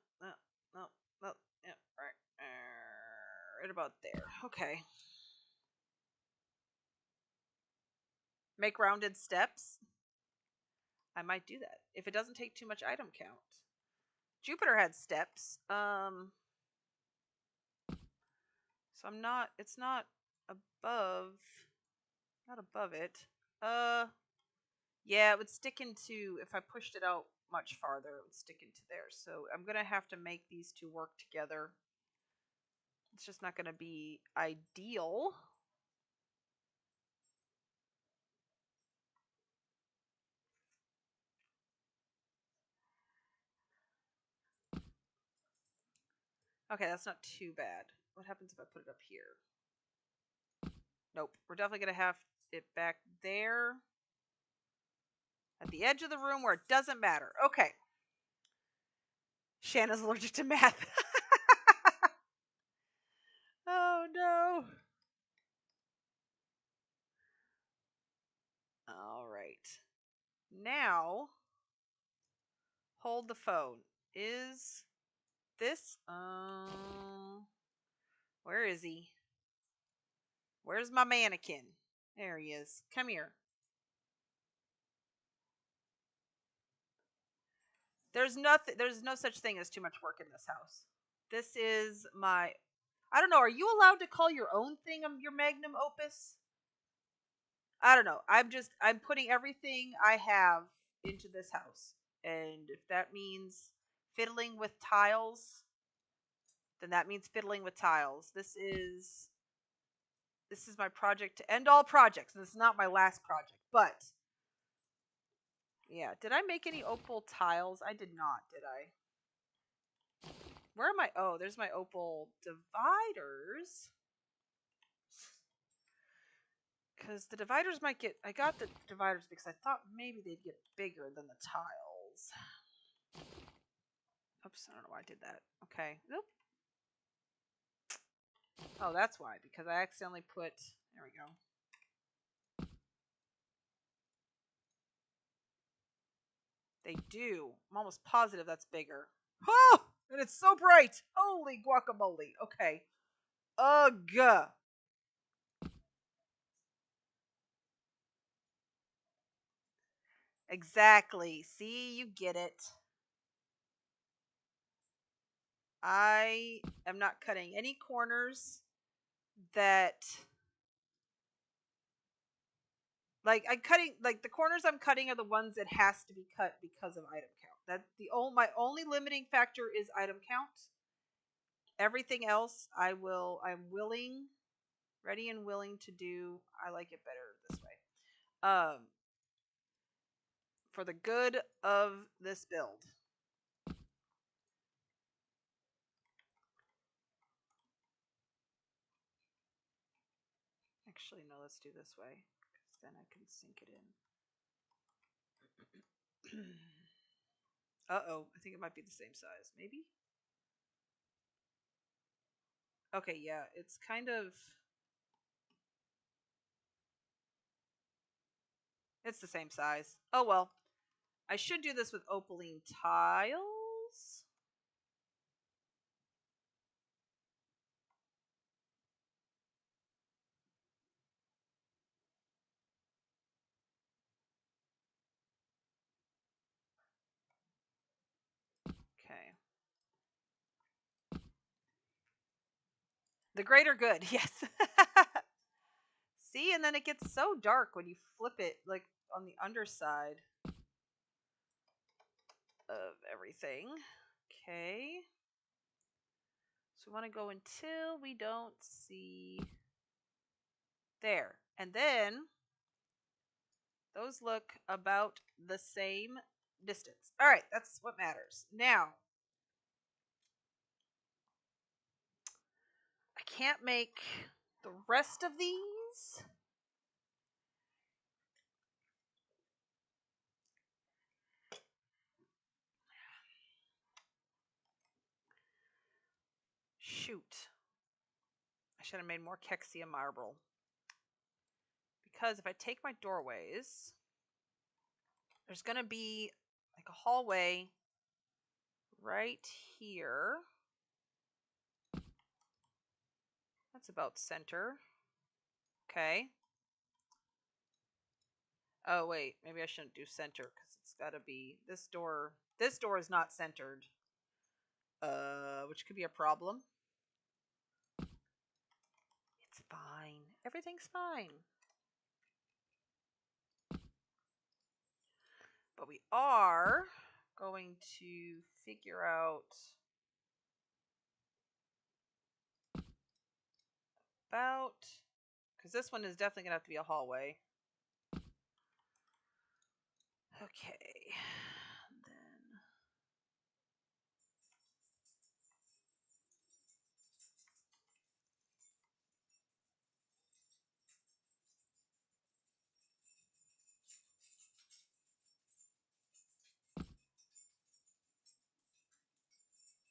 right about there. Okay. Make rounded steps. I might do that if it doesn't take too much item count. Jupiter had steps. So it's not above, not above it. Yeah, it would stick into, if I pushed it out much farther. It would stick into there. So I'm going to have to make these two work together. It's just not going to be ideal. Okay, that's not too bad. What happens if I put it up here? Nope. We're definitely going to have it back there at the edge of the room where it doesn't matter. Okay. Shanna's allergic to math. Oh, no. All right. Now, hold the phone. Is this... where is he? Where's my mannequin? There he is. Come here. There's no such thing as too much work in this house. This is my... I don't know. Are you allowed to call your own thing your magnum opus? I don't know. I'm putting everything I have into this house. And if that means fiddling with tiles, then that means fiddling with tiles. This is my project to end all projects. And this is not my last project, but yeah. Did I make any opal tiles? I did not, did I? Where am I? Oh, there's my opal dividers. Because the dividers might get... I got the dividers because I thought maybe they'd get bigger than the tiles. Oops, I don't know why I did that. Okay. Nope. Oh, that's why. Because I accidentally put... There we go. They do. I'm almost positive that's bigger. Oh! And it's so bright! Holy guacamole. Okay. Ugh. Exactly. See, you get it. I am not cutting any corners that... Like, the corners I'm cutting are the ones that has to be cut because of item count. My only limiting factor is item count. Everything else I'm ready and willing to do. I like it better this way. For the good of this build. Actually, no, let's do this way, because then I can sink it in. Uh-oh, I think it might be the same size. Maybe? Okay, yeah, it's kind of... It's the same size. Oh, well. I should do this with opaline tiles. Okay. The greater good, yes. See, and then it gets so dark when you flip it, like, on the underside of everything. Okay. So we want to go until we don't see... There. And then those look about the same distance. All right, that's what matters. Now, I can't make the rest of these. Shoot. I should have made more Kexia marble. Because if I take my doorways, there's going to be like a hallway right here. That's about center. Okay. Oh, wait. Maybe I shouldn't do center because it's got to be... This door is not centered. Which could be a problem. It's fine. Everything's fine. But we are going to figure out about, because this one is definitely going to have to be a hallway. Okay.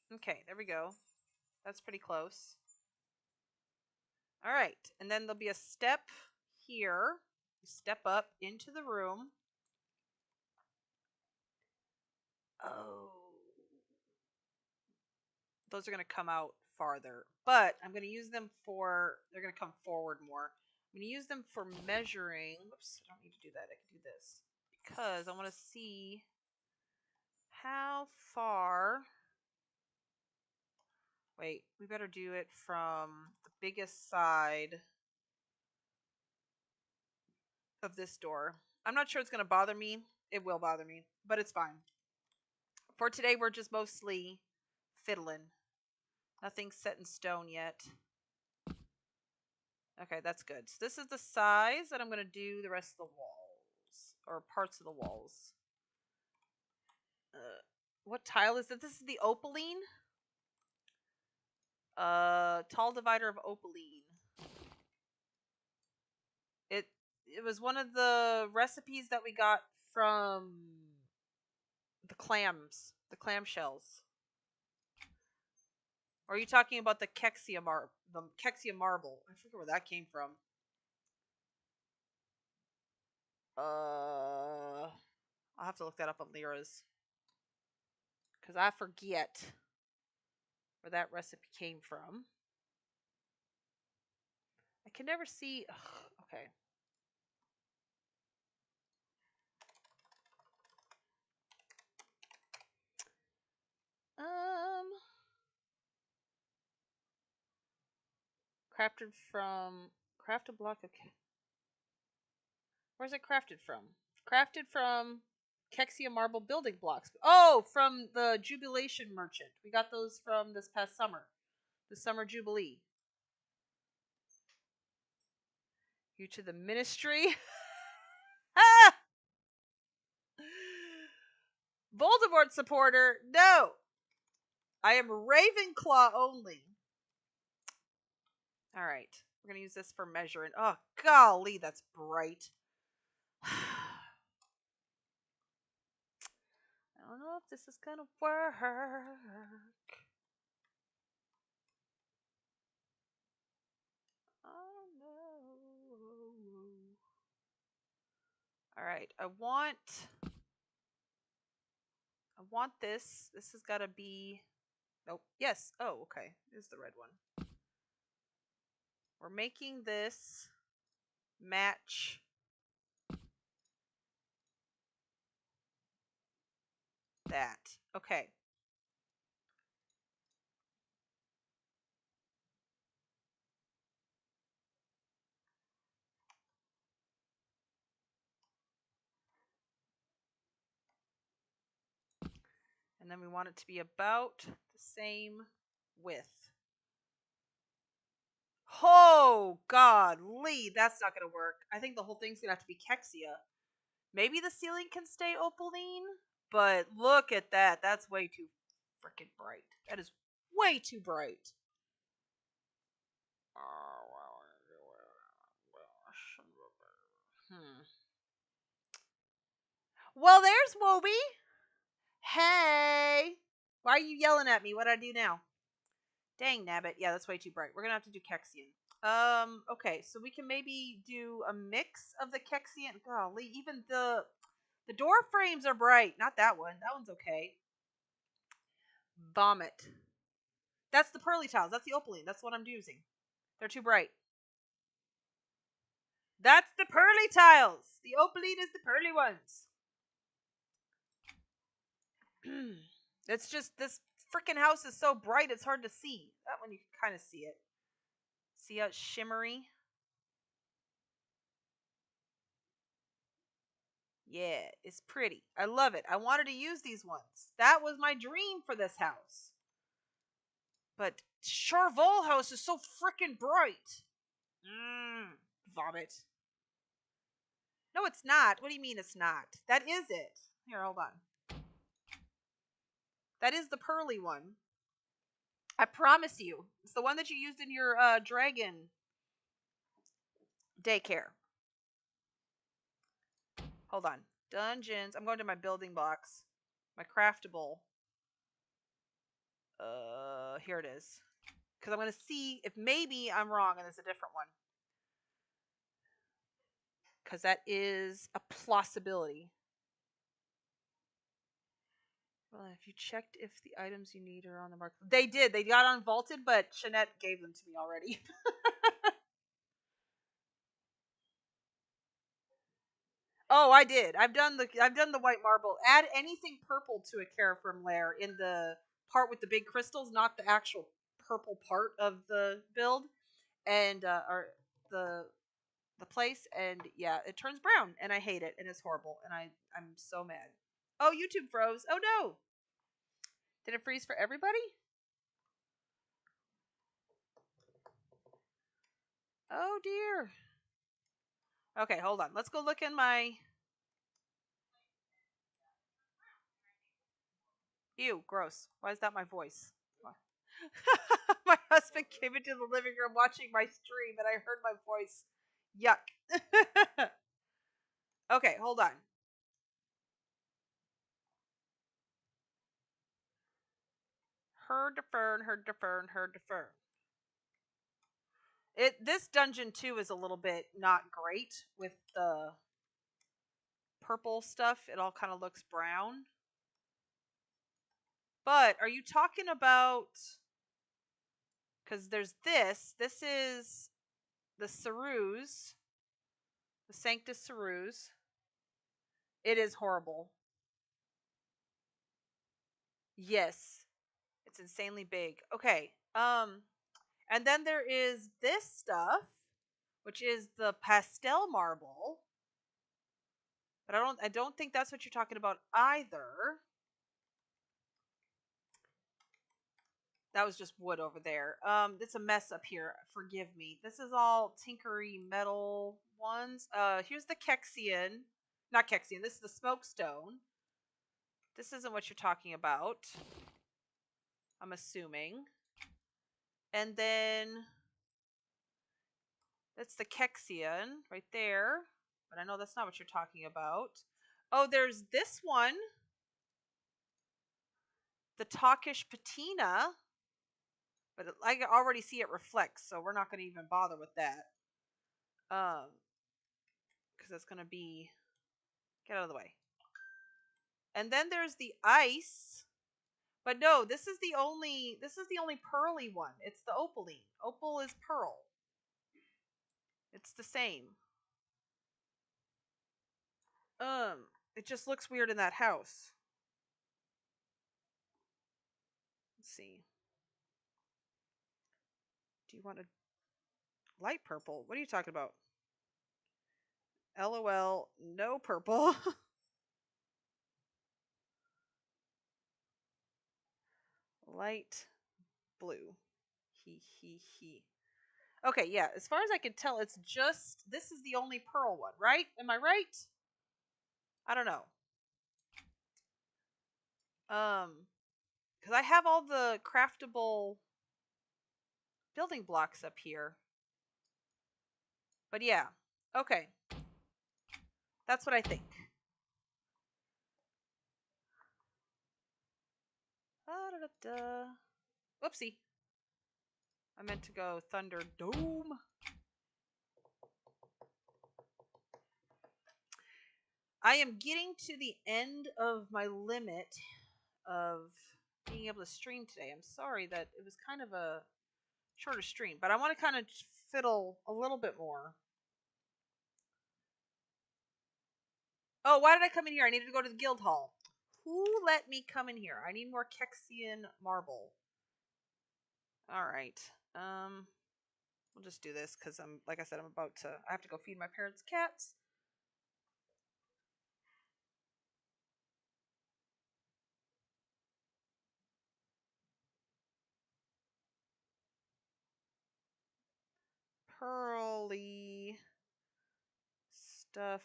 Then okay, there we go. That's pretty close. All right, and then there'll be a step here. You step up into the room. Oh. Those are going to come out farther, but I'm going to use them for, they're going to come forward more. I'm going to use them for measuring. Whoops, I don't need to do that. I can do this because I want to see how far. Wait, we better do it from the biggest side of this door. I'm not sure it's going to bother me. It will bother me, but it's fine. For today, we're just mostly fiddling. Nothing's set in stone yet. Okay, that's good. So this is the size that I'm going to do the rest of the walls, or parts of the walls. What tile is it? This is the opaline. Tall divider of opaline. It was one of the recipes that we got from the clams, the clam shells. Or are you talking about the Kexia marble? I forget where that came from. I'll have to look that up on Lyra's, because I forget where that recipe came from. I can never see. Ugh, okay. Crafted from. Crafted block of. Where's it crafted from? Crafted from Kexia marble building blocks. Oh, from the Jubilation Merchant. We got those from this past summer. The Summer Jubilee. You to the Ministry. Ah! Voldemort supporter. No. I am Ravenclaw only. All right. We're going to use this for measuring. Oh, golly, that's bright. I don't know if this is going to work. Oh, no. All right. I want this. This has got to be. Nope. Yes. Oh, okay. This is the red one. We're making this match that. Okay. And then we want it to be about the same width. Oh, God, Lee, that's not going to work. I think the whole thing's going to have to be Kexia. Maybe the ceiling can stay opaline, but look at that. That's way too freaking bright. That is way too bright. Well, there's Wobie. Hey. Why are you yelling at me? What'd I do now? Dang, nabbit. Yeah, that's way too bright. We're going to have to do Kexian. Okay, so we can maybe do a mix of the Kexian. Golly, even the door frames are bright. Not that one. That one's okay. Vomit. That's the pearly tiles. That's the opaline. That's what I'm using. They're too bright. That's the pearly tiles. The opaline is the pearly ones. It's just this freaking house is so bright it's hard to see. That one you can kind of see it. See how it's shimmery? Yeah, it's pretty. I love it. I wanted to use these ones. That was my dream for this house. But Charval House is so freaking bright. Vomit. No, it's not. What do you mean it's not? That is it. Here, hold on. That is the pearly one. I promise you. It's the one that you used in your dragon daycare. Hold on. Dungeons. I'm going to my building blocks. My craftable. Here it is. Because I'm going to see if maybe I'm wrong and it's a different one. Because that is a possibility. Well, have you checked if the items you need are on the market? They did. They got unvaulted, but Shanette gave them to me already. Oh, I did. I've done the white marble. Add anything purple to a Caraform lair in the part with the big crystals, not the actual purple part of the build, and or the place. And yeah, it turns brown, and I hate it, and it's horrible, and I'm so mad. Oh, YouTube froze. Oh no. Did it freeze for everybody? Oh dear. Okay, hold on. Let's go look in my. Ew, gross. Why is that my voice? My husband came into the living room watching my stream and I heard my voice. Yuck. Okay, hold on. Herd to fern, herd to fern, herd to fern. This dungeon too is a little bit not great with the purple stuff. It all kind of looks brown. But are you talking about? Because there's this. This is the Ceruse, the Sanctus Ceruse. It is horrible. Yes, it's insanely big. Okay. And then there is this stuff, which is the pastel marble. But I don't think that's what you're talking about either. That was just wood over there. It's a mess up here. Forgive me. This is all tinkery metal ones. Here's the Kexian. Not Kexian. This is the smokestone. This isn't what you're talking about. I'm assuming. And then that's the Kexian right there. But I know that's not what you're talking about. Oh, there's this one. The Talkish Patina. But I can already see it reflects, so we're not going to even bother with that. Because that's going to be... Get out of the way. And then there's the ice. But no, this is the only pearly one. It's the opaline. Opal is pearl. It's the same. It just looks weird in that house. Let's see. Do you want a light purple? What are you talking about? LOL, no purple. Light blue. He. Okay, yeah. As far as I can tell, it's just this is the only pearl one, right? Am I right? I don't know. Because I have all the craftable building blocks up here. But yeah, okay. That's what I think. Whoopsie. I meant to go Thunder Dome. I am getting to the end of my limit of being able to stream today. I'm sorry that it was kind of a shorter stream, but I want to kind of fiddle a little bit more. Oh, why did I come in here? I needed to go to the guild hall. Who let me come in here? I need more Kexian marble. All right. We'll just do this because like I said, I have to go feed my parents' cats. pearly stuff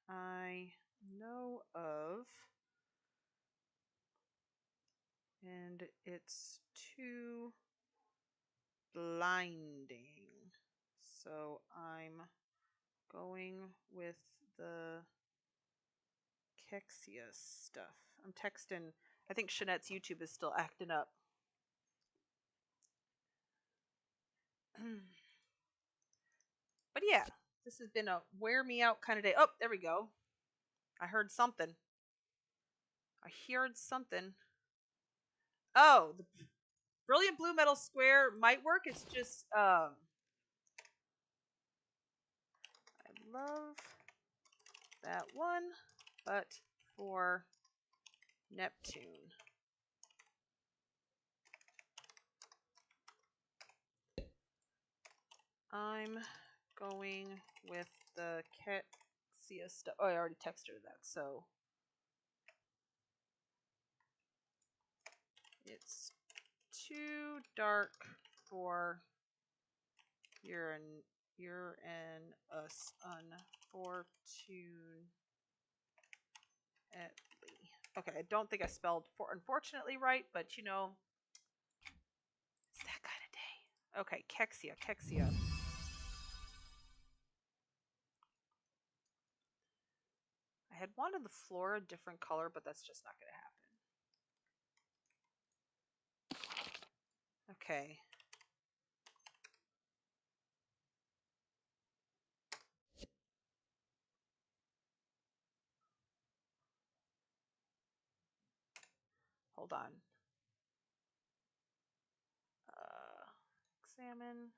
I know of, and it's too blinding. So I'm going with the Kexia stuff. I'm texting. I think Shanette's YouTube is still acting up. But yeah, this has been a wear me out kind of day. Oh, there we go. I heard something. I heard something. Oh, the brilliant blue metal square might work. It's just I love that one, but for Neptune. I'm going with the Kexia stuff. Oh, I already texted her that, so it's too dark for Uranus, unfortunately. Okay, I don't think I spelled for unfortunately right, but you know, it's that kind of day. Okay, Kexia. I had wanted the floor a different color, but that's just not going to happen. Okay. Hold on. Examine.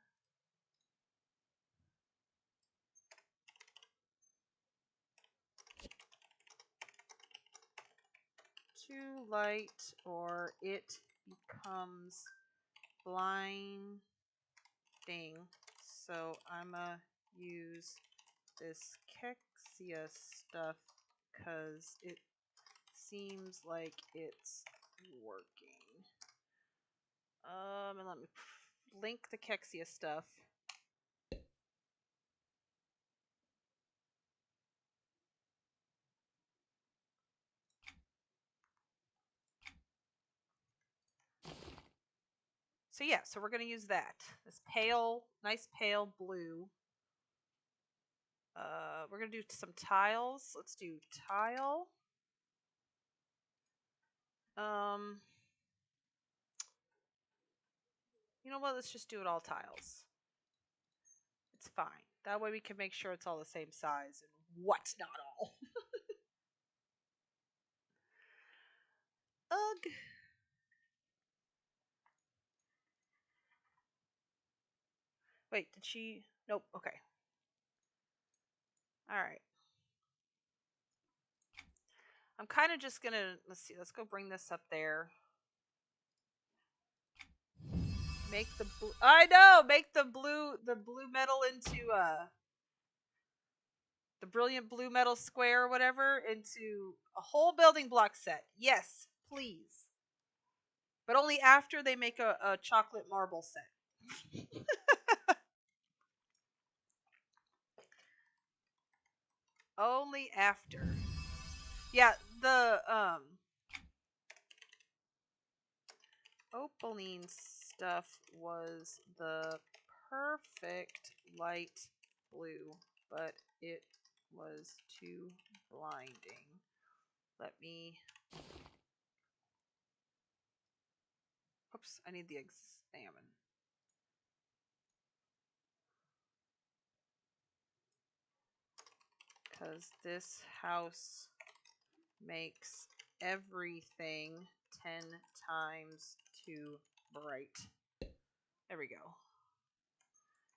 Too light or it becomes blinding. So I'm gonna use this Kexia stuff because it seems like it's working. And let me link the Kexia stuff. So yeah, so we're going to use that. This pale, nice pale blue. We're going to do some tiles. Let's do tile. You know what? Let's just do it all tiles. It's fine. That way we can make sure it's all the same size and what's not all. Ugh. Wait, did she? Nope. Okay. All right. I'm kind of just going to, let's see, let's go bring this up there. Make the blue, I know, make the blue metal into, the brilliant blue metal square or whatever into a whole building block set. Yes, please. But only after they make a chocolate marble set. Only after. Yeah, the opaline stuff was the perfect light blue, but it was too blinding. Let me. Oops, I need the examine. Because this house makes everything 10 times too bright. There we go.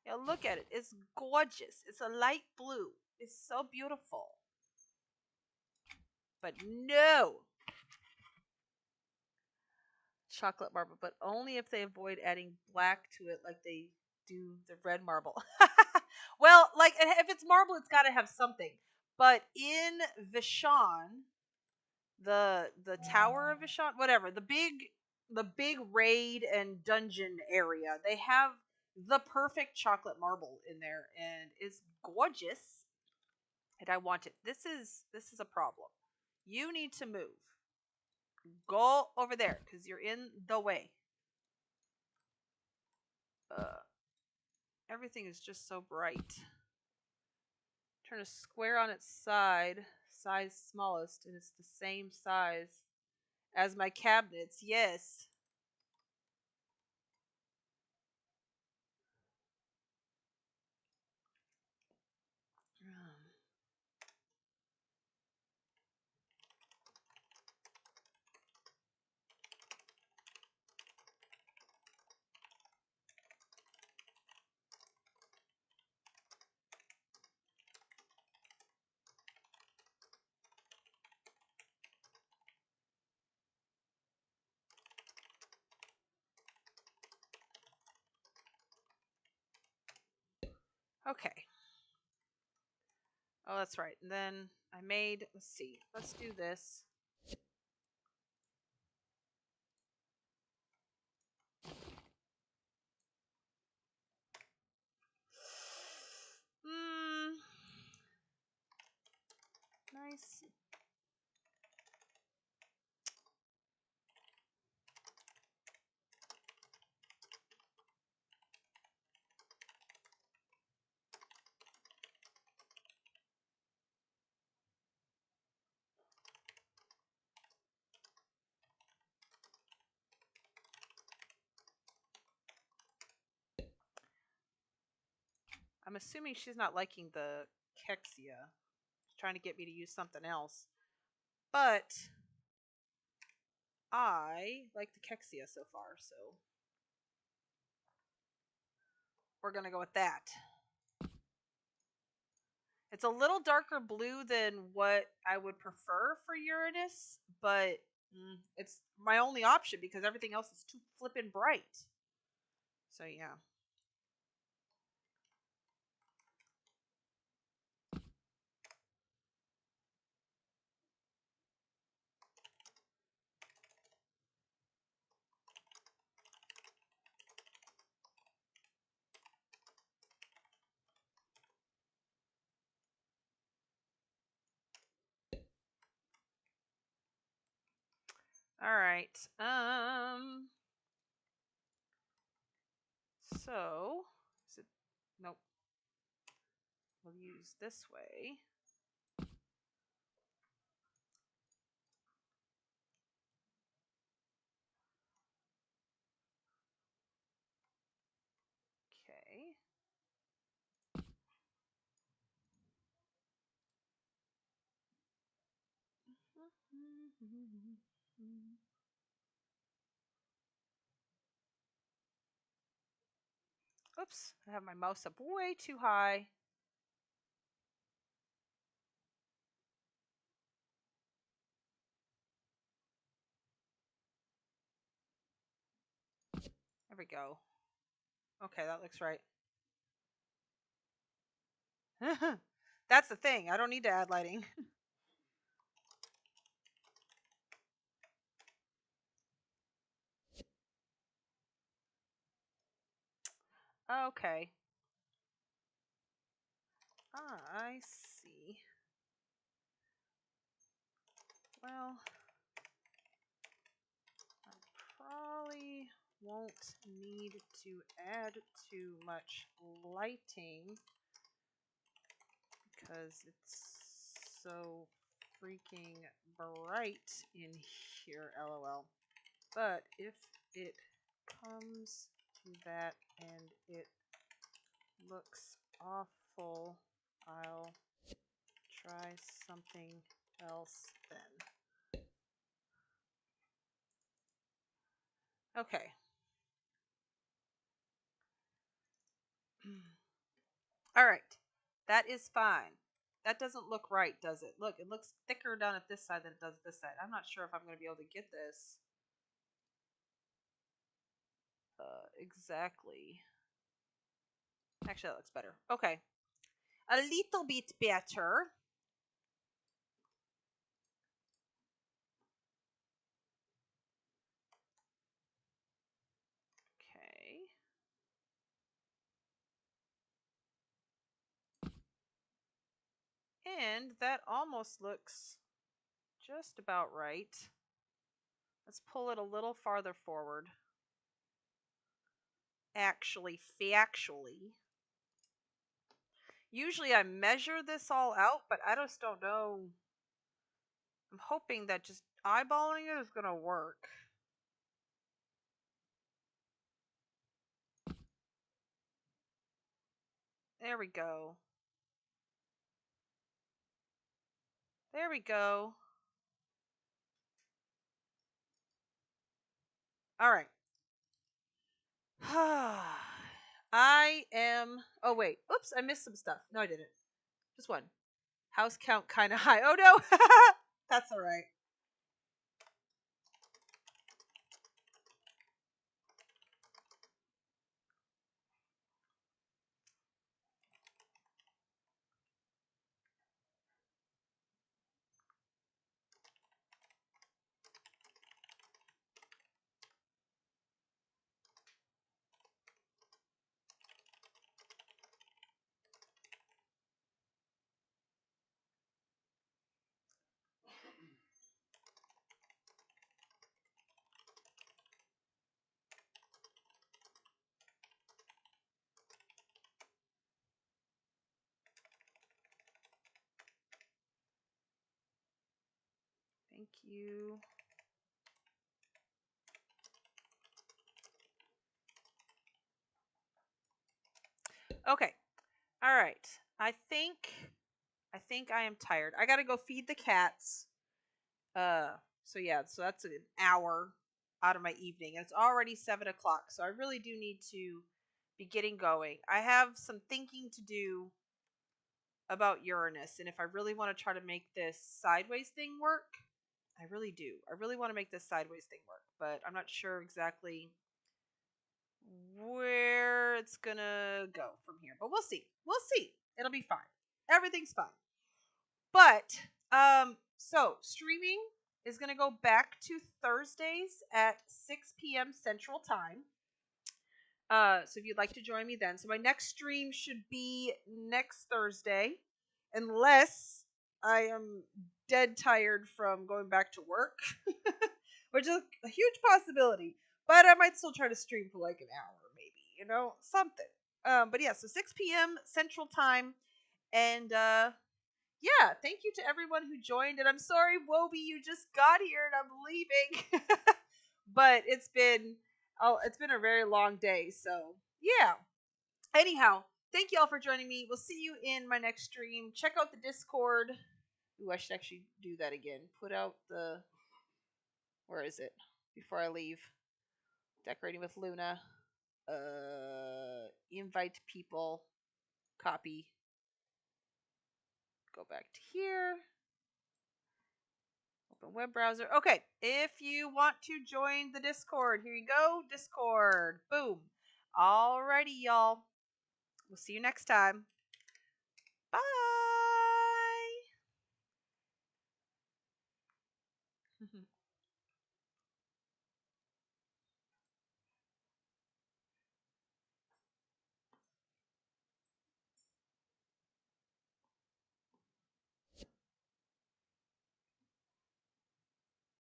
Yeah, look at it. It's gorgeous. It's a light blue. It's so beautiful. But no! Chocolate marble, but only if they avoid adding black to it like they do the red marble. Well, like, if it's marble, it's got to have something. But in Vishon, the Tower of Vishon, whatever, the big raid and dungeon area, they have the perfect chocolate marble in there, and it's gorgeous. And I want it. This is a problem. You need to move. Go over there because you're in the way. Uh, Everything is just so bright. Turn a square on its side, size smallest, and it's the same size as my cabinets. Yes. Okay. Oh, that's right. And then I made, let's see, let's do this. Nice. I'm assuming she's not liking the Kexia. She's trying to get me to use something else. But I like the Kexia so far, so we're going to go with that. It's a little darker blue than what I would prefer for Uranus, but it's my only option because everything else is too flippin' bright. So yeah. All right. So is it? Nope. We'll use this way. Okay. Oops, I have my mouse up way too high. There we go. Okay, that looks right. That's the thing. I don't need to add lighting. Okay. I see. Well, I probably won't need to add too much lighting because it's so freaking bright in here, lol. But if it comes to that and it looks awful, I'll try something else then. Okay. All right. That is fine. That doesn't look right, does it? Look, it looks thicker down at this side than it does this side. I'm not sure if I'm going to be able to get this exactly. Actually, that looks better. Okay. A little bit better. Okay. And that almost looks just about right. Let's pull it a little farther forward. Actually, factually. Usually I measure this all out, but I just don't know. I'm hoping that just eyeballing it is going to work. There we go. There we go. All right. I am. Oh, wait. Oops, I missed some stuff. No, I didn't. Just one. House count kind of high. Oh, no. That's all right. Thank you. Okay. All right. I think I am tired. I got to go feed the cats. So yeah, so that's an hour out of my evening. And it's already 7 o'clock, so I really do need to be getting going. I have some thinking to do about Uranus, and if I really want to try to make this sideways thing work, I really do. I really want to make this sideways thing work, but I'm not sure exactly where it's gonna go from here. But we'll see. We'll see. It'll be fine. Everything's fine. But so streaming is gonna go back to Thursdays at 6 p.m. Central Time. So if you'd like to join me then. So my next stream should be next Thursday, unless I am dead tired from going back to work, which is a huge possibility. But I might still try to stream for like an hour, maybe, something. But yeah, so 6 p.m. Central Time, and yeah, thank you to everyone who joined. And I'm sorry, Wobie, you just got here and I'm leaving, but it's been a very long day. So yeah. Anyhow, thank you all for joining me. We'll see you in my next stream. Check out the Discord. Ooh, I should actually do that again. Put out the, where is it? Before I leave, decorating with Luna. Invite people. Copy. Go back to here. Open web browser. Okay, if you want to join the Discord, here you go. Discord. Boom. Alrighty, y'all. We'll see you next time.